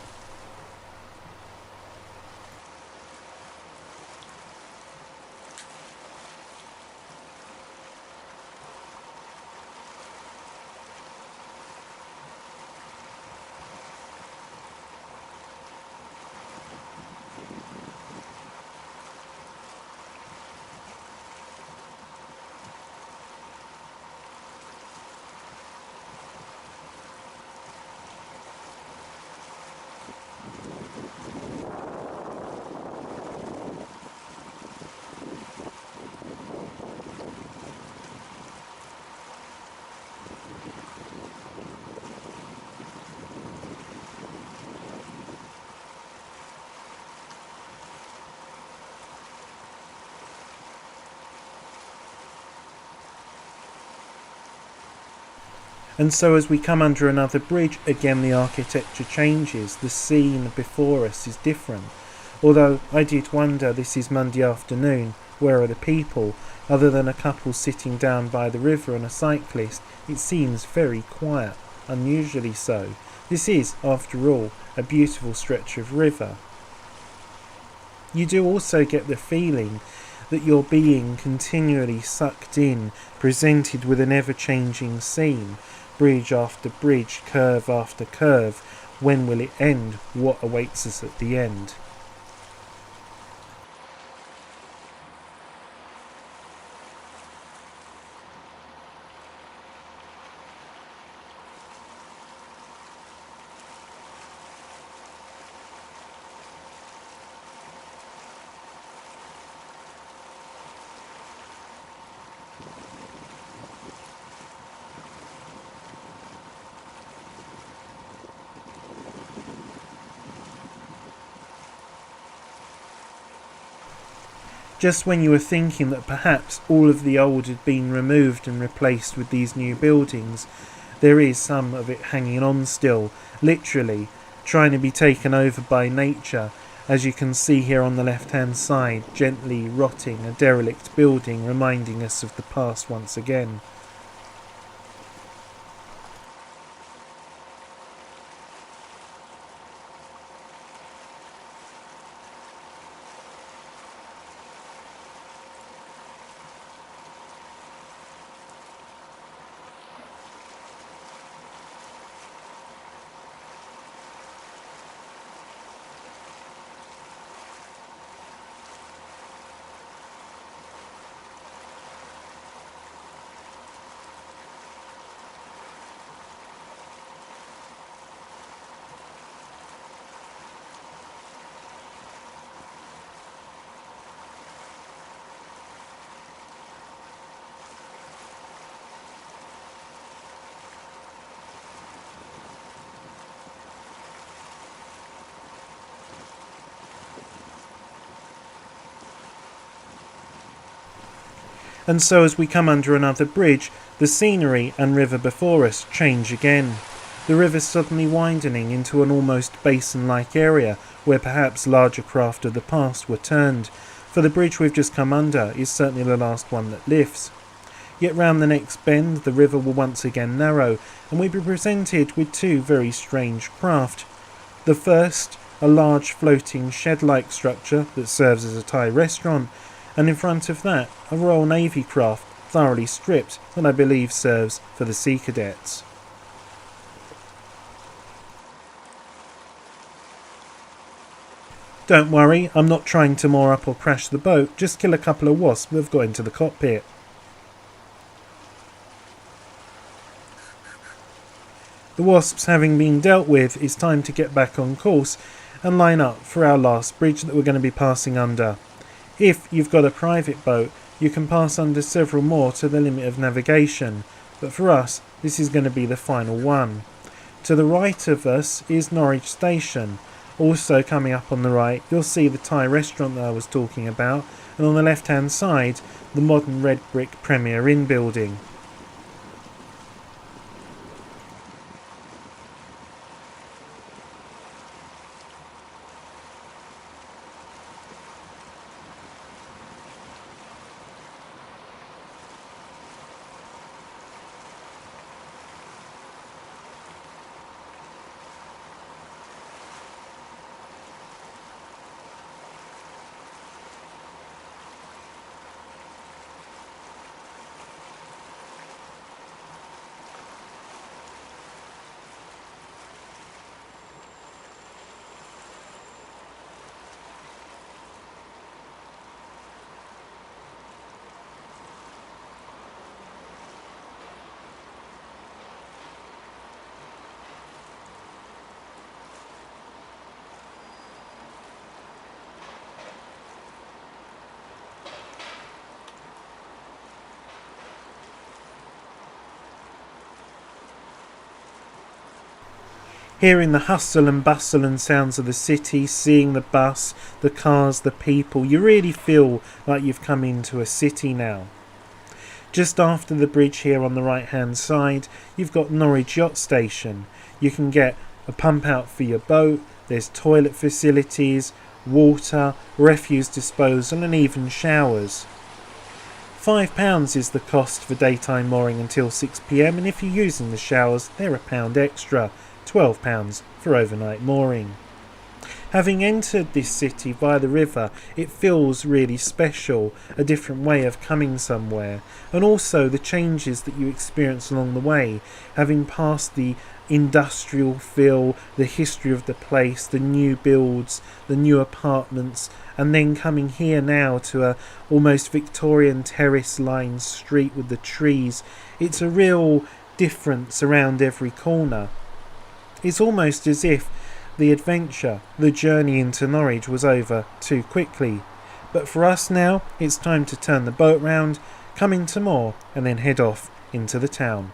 And so as we come under another bridge, again the architecture changes, the scene before us is different. Although I did wonder, this is Monday afternoon, where are the people? Other than a couple sitting down by the river and a cyclist, it seems very quiet, unusually so. This is, after all, a beautiful stretch of river. You do also get the feeling that you're being continually sucked in, presented with an ever-changing scene. Bridge after bridge, curve after curve. When will it end? What awaits us at the end? Just when you were thinking that perhaps all of the old had been removed and replaced with these new buildings, there is some of it hanging on still, literally, trying to be taken over by nature, as you can see here on the left-hand side, gently rotting a derelict building, reminding us of the past once again. And so as we come under another bridge, the scenery and river before us change again. The river suddenly widening into an almost basin-like area where perhaps larger craft of the past were turned, for the bridge we've just come under is certainly the last one that lifts. Yet round the next bend the river will once again narrow, and we'll be presented with two very strange craft. The first, a large floating shed-like structure that serves as a Thai restaurant, and in front of that, a Royal Navy craft, thoroughly stripped, that I believe serves for the Sea Cadets. Don't worry, I'm not trying to moor up or crash the boat, just kill a couple of wasps that have got into the cockpit. The wasps having been dealt with, it's time to get back on course and line up for our last bridge that we're going to be passing under. If you've got a private boat, you can pass under several more to the limit of navigation, but for us, this is going to be the final one. To the right of us is Norwich Station. Also coming up on the right, you'll see the Thai restaurant that I was talking about, and on the left-hand side, the modern red brick Premier Inn building. Hearing the hustle and bustle and sounds of the city, seeing the bus, the cars, the people, you really feel like you've come into a city now. Just after the bridge here on the right hand side, you've got Norwich Yacht Station. You can get a pump out for your boat, there's toilet facilities, water, refuse disposal and even showers. £5 is the cost for daytime mooring until 6 p.m, and if you're using the showers they're £1 extra, £12 for overnight mooring. Having entered this city via the river, it feels really special, a different way of coming somewhere, and also the changes that you experience along the way, having passed the industrial feel, the history of the place, the new builds, the new apartments, and then coming here now to a almost Victorian terrace-lined street with the trees. It's a real difference around every corner. It's almost as if the adventure, the journey into Norwich was over too quickly. But for us now, it's time to turn the boat round, come into moor, and then head off into the town.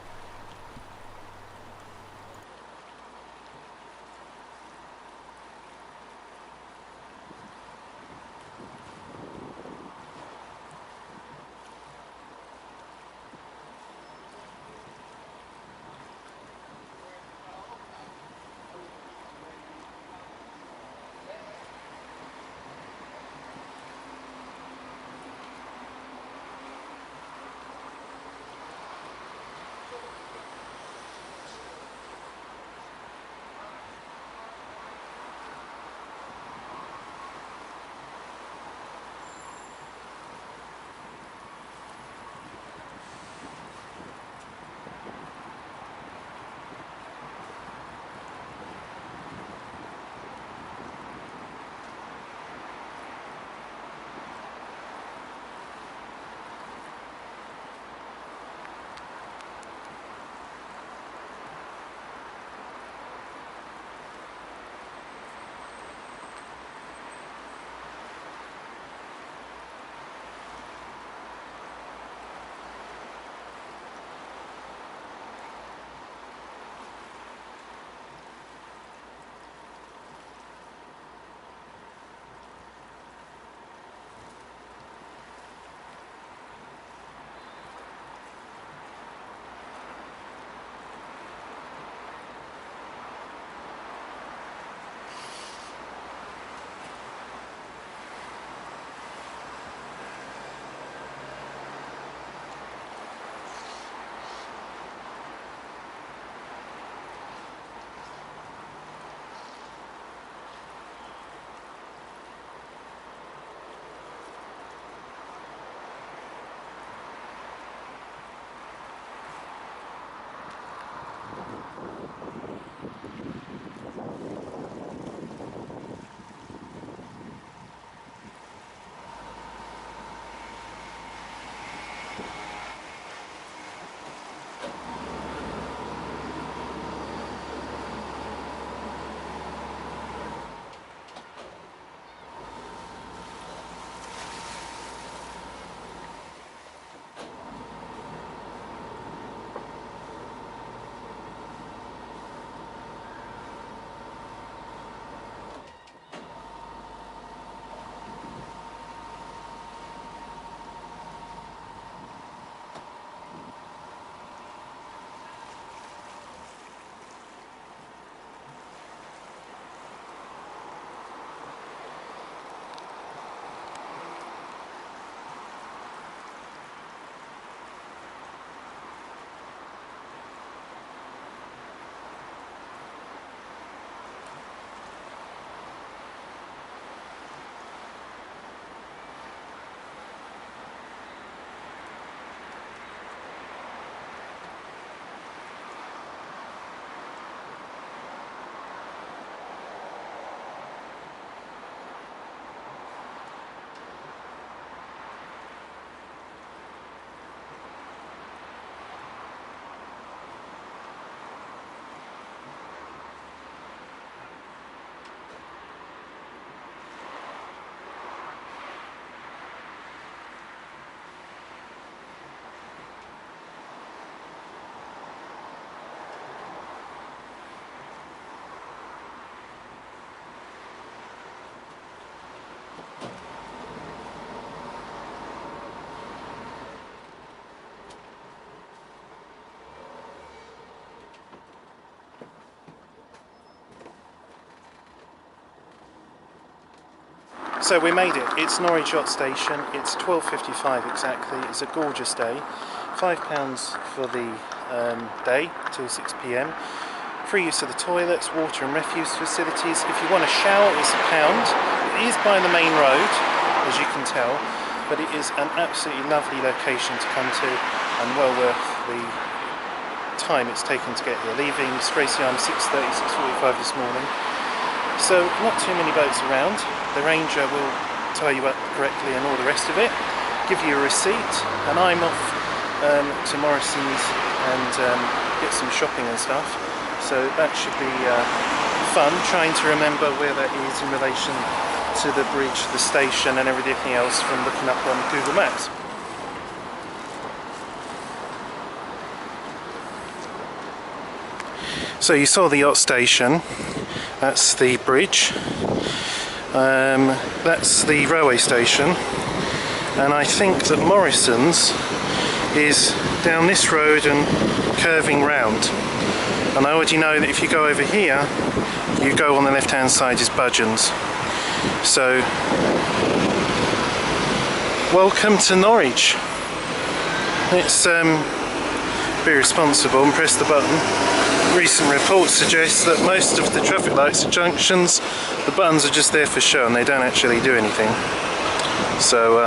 So we made it. It's Norwich Yacht Station. It's 12:55 exactly. It's a gorgeous day. £5 for the day till 6 p.m. Free use of the toilets, water and refuse facilities. If you want a shower, it's £1. It is by the main road, as you can tell, but it is an absolutely lovely location to come to and well worth the time it's taken to get here. Leaving Stracy Arm 6:30, 6:45 this morning. So not too many boats around. The ranger will tie you up correctly and all the rest of it, give you a receipt, and I'm off to Morrison's and get some shopping and stuff. So that should be fun, trying to remember where that is in relation to the bridge, the station and everything else from looking up on Google Maps. So you saw the yacht station, that's the bridge, that's the railway station, and I think that Morrison's is down this road and curving round. And I already know that if you go over here, you go on the left hand side is Budgeon's. So, welcome to Norwich. Let's be responsible and press the button. Recent reports suggest that most of the traffic lights at junctions, the buttons are just there for show and they don't actually do anything. So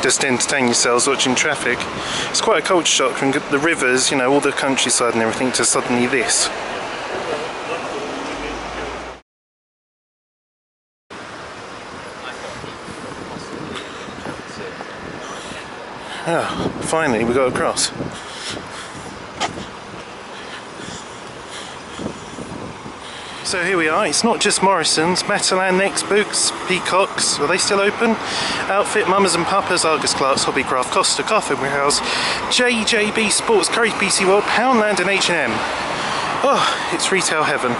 just entertain yourselves watching traffic. It's quite a culture shock from the rivers, you know, all the countryside and everything, to suddenly this. Ah, finally we got across. So here we are. It's not just Morrison's, Matalan, Next Books, Peacocks, are they still open? Outfit, Mamas and Papas, Argus Clark's, Hobbycraft, Costa, Coffee Warehouse, JJB Sports, Curry's BC World, Poundland and H&M. Oh, it's retail heaven.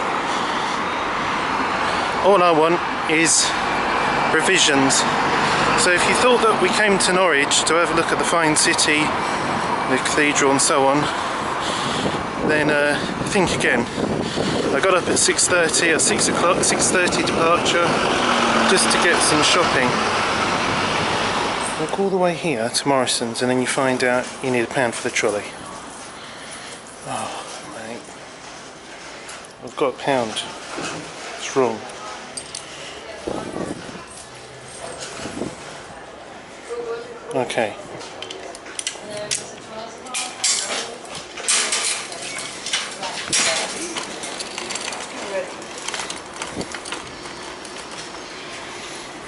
All I want is provisions. So if you thought that we came to Norwich to have a look at the fine city, the cathedral and so on, then think again. I got up at 6:30 or 6 o'clock, 6:30 departure, just to get some shopping. Walk all the way here to Morrison's and then you find out you need £1 for the trolley. Oh, mate. I've got £1. It's wrong. Okay.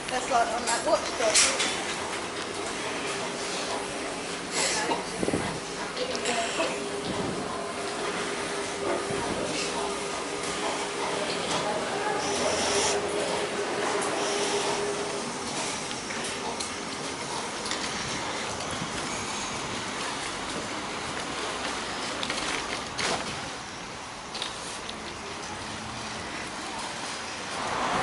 That's like on that watchdog.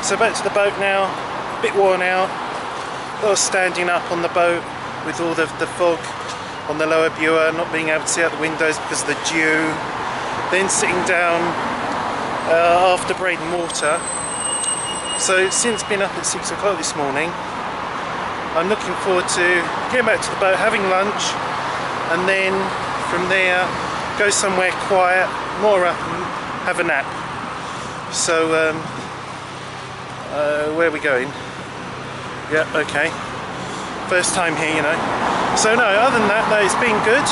So back to the boat now, a bit worn out. I was standing up on the boat with all the fog on the lower viewer, not being able to see out the windows because of the dew. Then sitting down after Breydon Water. So since being up at 6 o'clock this morning, I'm looking forward to getting back to the boat, having lunch, and then from there go somewhere quiet, moor up and have a nap. So where are we going? Yeah, okay. First time here, you know. So no, other than that, no, it's been good.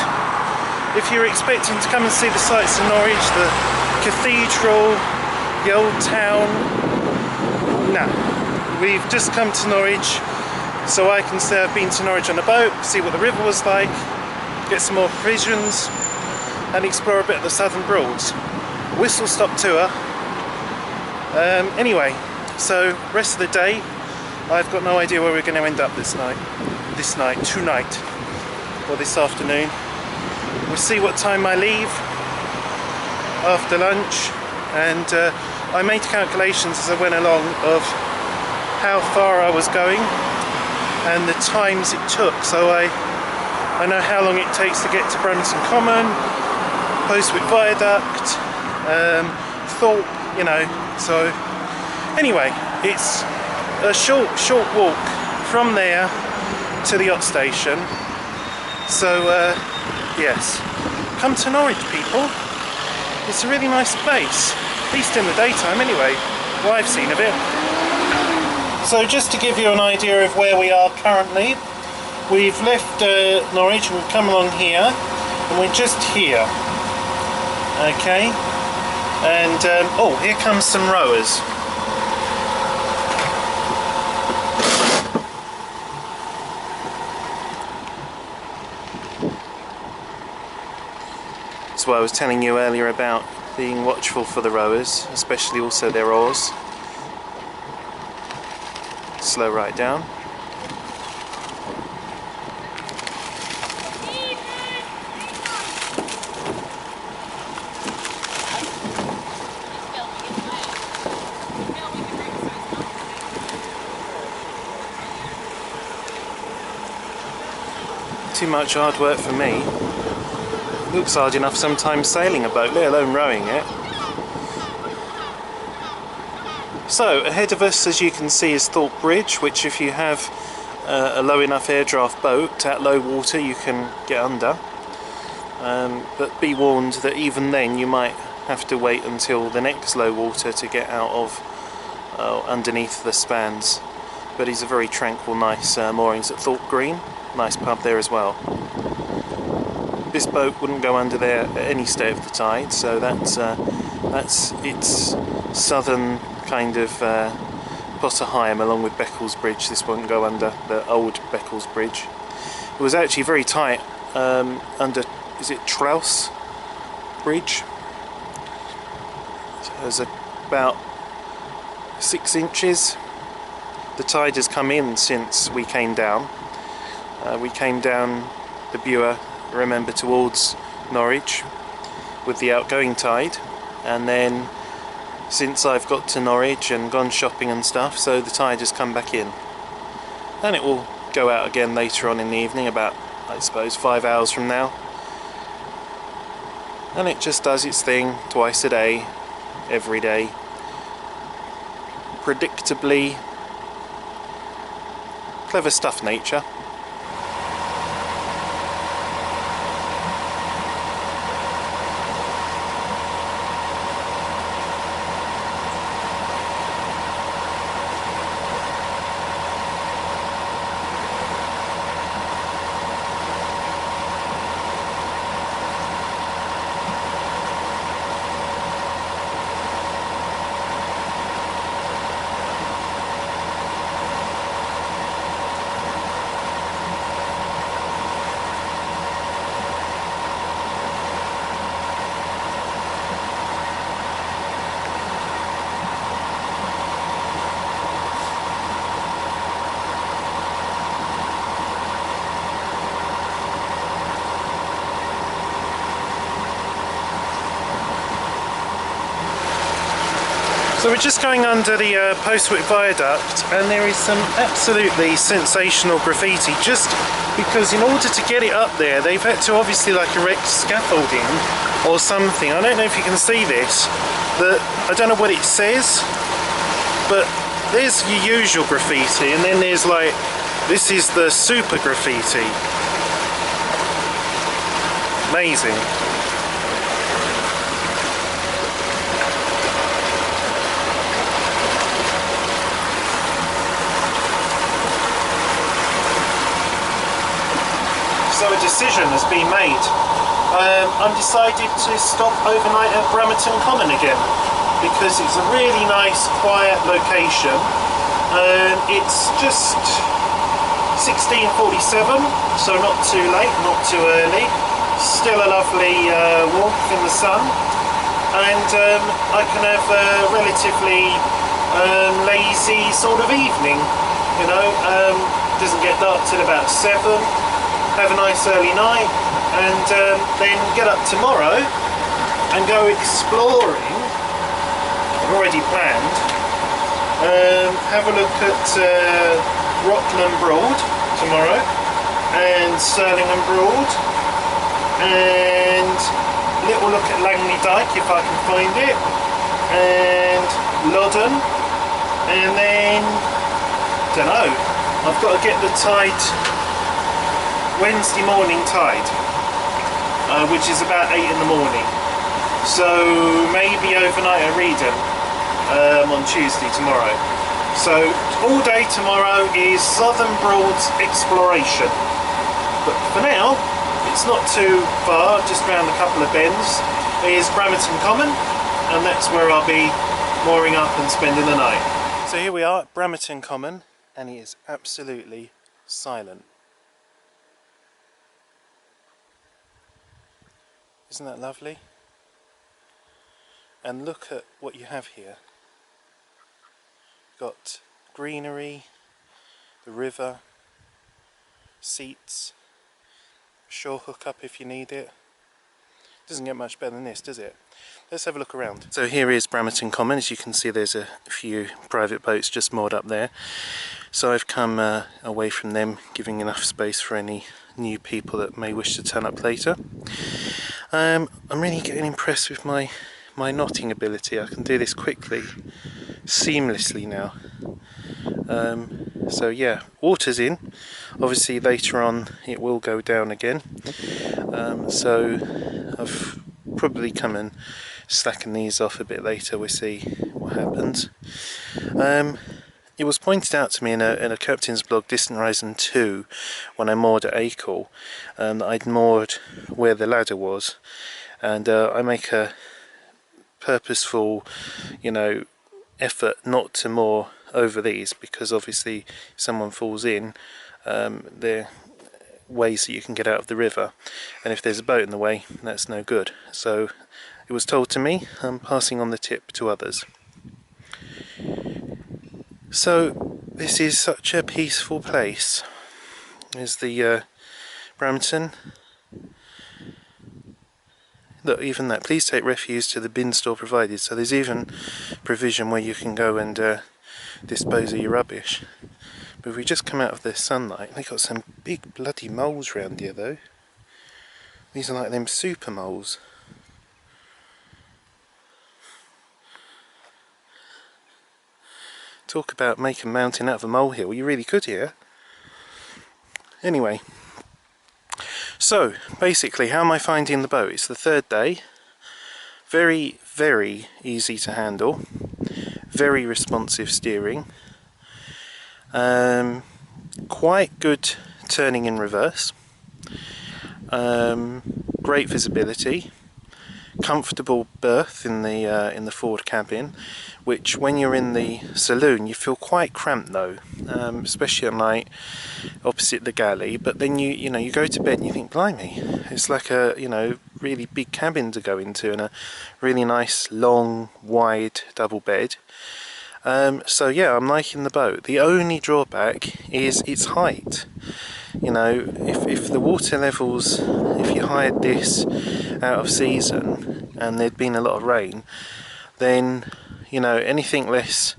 If you're expecting to come and see the sights of Norwich, the cathedral, the old town, no. We've just come to Norwich, so I can say I've been to Norwich on a boat, see what the river was like, get some more provisions, and explore a bit of the Southern Broads. Whistle stop tour. Anyway, so rest of the day, I've got no idea where we're going to end up tonight, or this afternoon. We'll see what time I leave after lunch, and I made calculations as I went along of how far I was going and the times it took, so I know how long it takes to get to Brunston Common, Postwick Viaduct, Thorpe, you know. So anyway, it's a short walk from there to the yacht station. So yes, come to Norwich, people. It's a really nice place, at least in the daytime anyway, what I've seen of it. So just to give you an idea of where we are currently, we've left Norwich and we've come along here, and we're just here. Okay, and oh, here comes some rowers. That's what I was telling you earlier about being watchful for the rowers, especially also their oars. Slow right down. Too much hard work for me. Looks hard enough sometimes sailing a boat, let alone rowing it. So ahead of us, as you can see, is Thorpe Bridge, which if you have a low enough air draft boat at low water you can get under, but be warned that even then you might have to wait until the next low water to get out of underneath the spans. But it's a very tranquil, nice moorings at Thorpe Green. Nice pub there as well. This boat wouldn't go under there at any state of the tide, so that's its southern kind of Potter Heigham along with Beccles Bridge. This won't go under the old Beccles Bridge. It was actually very tight under, is it Trouse Bridge? So there's about 6 inches. The tide has come in since we came down. We came down the Bure, remember, towards Norwich with the outgoing tide, and then since I've got to Norwich and gone shopping and stuff, so the tide has come back in, and it will go out again later on in the evening, about I suppose 5 hours from now, and it just does its thing twice a day, every day, predictably. Clever stuff, nature. So we're just going under the Postwick Viaduct, and there is some absolutely sensational graffiti, just because in order to get it up there they've had to obviously like erect scaffolding or something. I don't know if you can see this, but I don't know what it says, but there's your usual graffiti, and then there's like, this is the super graffiti. Amazing. So a decision has been made. I'm decided to stop overnight at Bremerton Common again, because it's a really nice quiet location. It's just 16:47, so not too late, not too early. Still a lovely warmth in the sun, and I can have a relatively lazy sort of evening, you know. Doesn't get dark till about 7. Have a nice early night, and then get up tomorrow and go exploring. I've already planned. Have a look at Rockland Broad tomorrow, and Stirlingham Broad, and a little look at Langley Dyke if I can find it, and Loddon, and then don't know. I've got to get the tide, Wednesday morning tide, which is about 8 in the morning. So maybe overnight at Breydon on Tuesday tomorrow. So all day tomorrow is Southern Broads exploration. But for now, it's not too far, just round a couple of bends, is Breydon Common, and that's where I'll be mooring up and spending the night. So here we are at Breydon Common, and it is absolutely silent. Isn't that lovely? And look at what you have here. Got greenery, the river, seats, shore hookup if you need it. Doesn't get much better than this, does it? Let's have a look around. So here is Breydon Common. As you can see, there's a few private boats just moored up there. So I've come away from them, giving enough space for any new people that may wish to turn up later. I'm really getting impressed with my knotting ability. I can do this quickly, seamlessly now. So yeah, water's in. Obviously later on it will go down again. So I've probably come and slacken these off a bit later. We'll see what happens. It was pointed out to me in a captain's blog, Distant Horizon 2, when I moored at Acle, that I'd moored where the ladder was, and I make a purposeful, effort not to moor over these, because obviously if someone falls in, there are ways that you can get out of the river, and if there's a boat in the way, that's no good. So it was told to me. I'm passing on the tip to others. So this is such a peaceful place. There's the Breydon. Look, even that, please take refuse to the bin store provided. So there's even provision where you can go and dispose of your rubbish. But if we just come out of the sunlight, they've got some big bloody moles round here though. These are like them super moles. Talk about make a mountain out of a molehill, you really could here. Anyway, so basically how am I finding the boat? It's the third day. Very, very easy to handle. Very responsive steering. Quite good turning in reverse. Great visibility. Comfortable berth in the forward cabin, which when you're in the saloon you feel quite cramped though, especially at night opposite the galley. But then you go to bed and you think, blimey, it's like a really big cabin to go into, and a really nice long wide double bed. So yeah, I'm liking the boat. The only drawback is its height. If the water levels, if you hired this out of season and there'd been a lot of rain, then anything less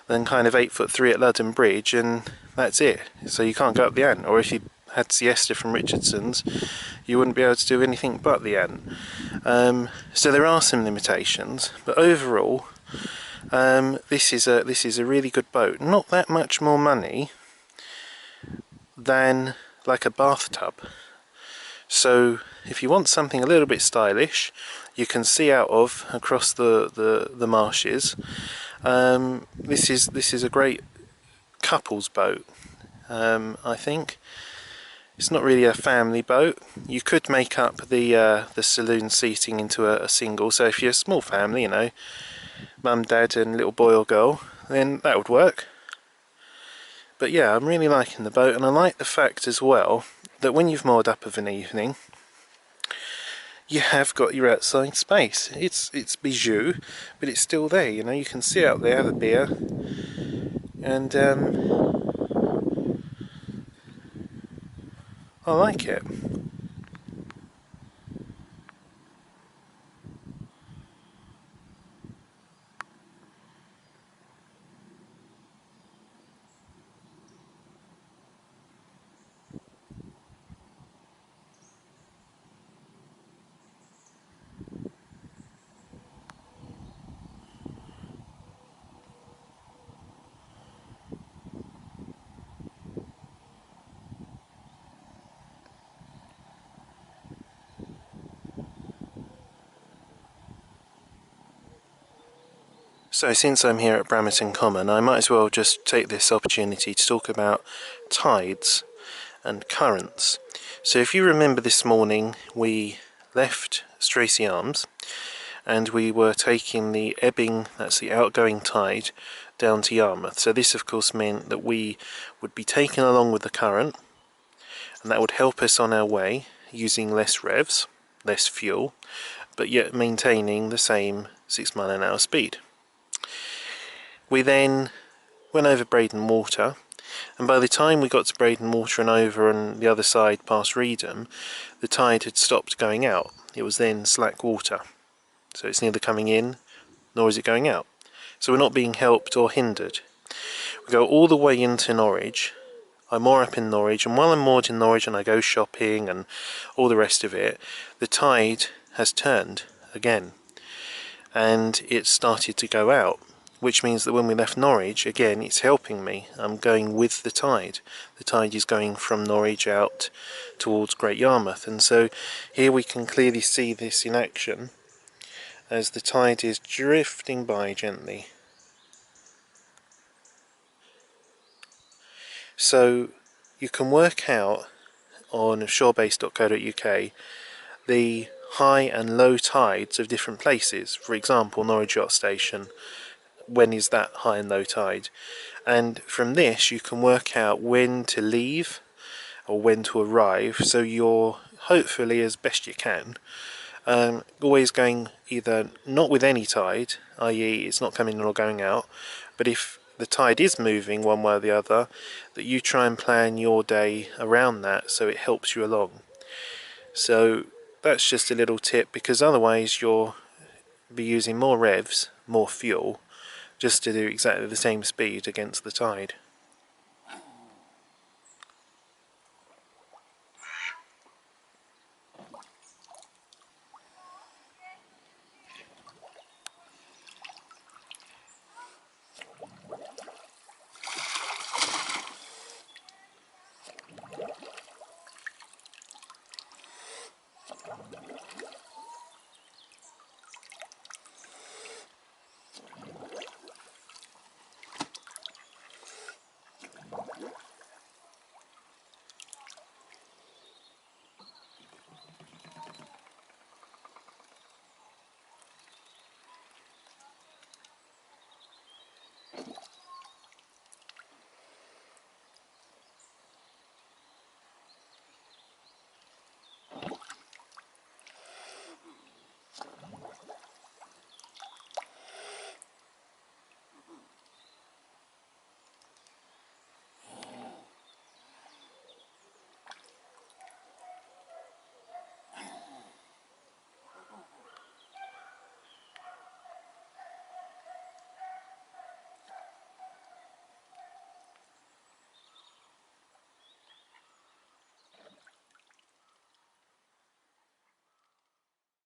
than kind of 8'3" at Loddon Bridge, and that's it. So you can't go up the Ant, or if you had Siesta from Richardson's, you wouldn't be able to do anything but the Ant. So there are some limitations, but overall, this is a really good boat. Not that much more money than like a bathtub. So if you want something a little bit stylish, you can see out of across the marshes. This is a great couple's boat. I think it's not really a family boat. You could make up the saloon seating into a single. So if you're a small family, mum, dad and little boy or girl, then that would work. But yeah, I'm really liking the boat, and I like the fact as well that when you've moored up of an evening, you have got your outside space. It's bijou, but it's still there. You can sit out there, have a beer, and I like it. So since I'm here at Bramerton Common, I might as well just take this opportunity to talk about tides and currents. So if you remember this morning, we left Stracy Arms and we were taking the ebbing, that's the outgoing tide, down to Yarmouth. So this of course meant that we would be taken along with the current, and that would help us on our way using less revs, less fuel, but yet maintaining the same 6 mile an hour speed. We then went over Breydon Water, and by the time we got to Breydon Water and over on the other side past Reedham, the tide had stopped going out. It was then slack water. So it's neither coming in nor is it going out. So we're not being helped or hindered. We go all the way into Norwich. I'm moored up in Norwich, and while I'm moored in Norwich and I go shopping and all the rest of it, the tide has turned again and it started to go out, which means that when we left Norwich, again, it's helping me. I'm going with the tide. The tide is going from Norwich out towards Great Yarmouth, and so here we can clearly see this in action as the tide is drifting by gently. So you can work out on shorebase.co.uk the high and low tides of different places. For example, Norwich Yacht Station, when is that high and low tide? And from this you can work out when to leave or when to arrive, so you're hopefully, as best you can, always going either not with any tide, i.e. it's not coming in or going out, but if the tide is moving one way or the other, that you try and plan your day around that so it helps you along. So that's just a little tip, because otherwise you'll be using more revs, more fuel, just to do exactly the same speed against the tide.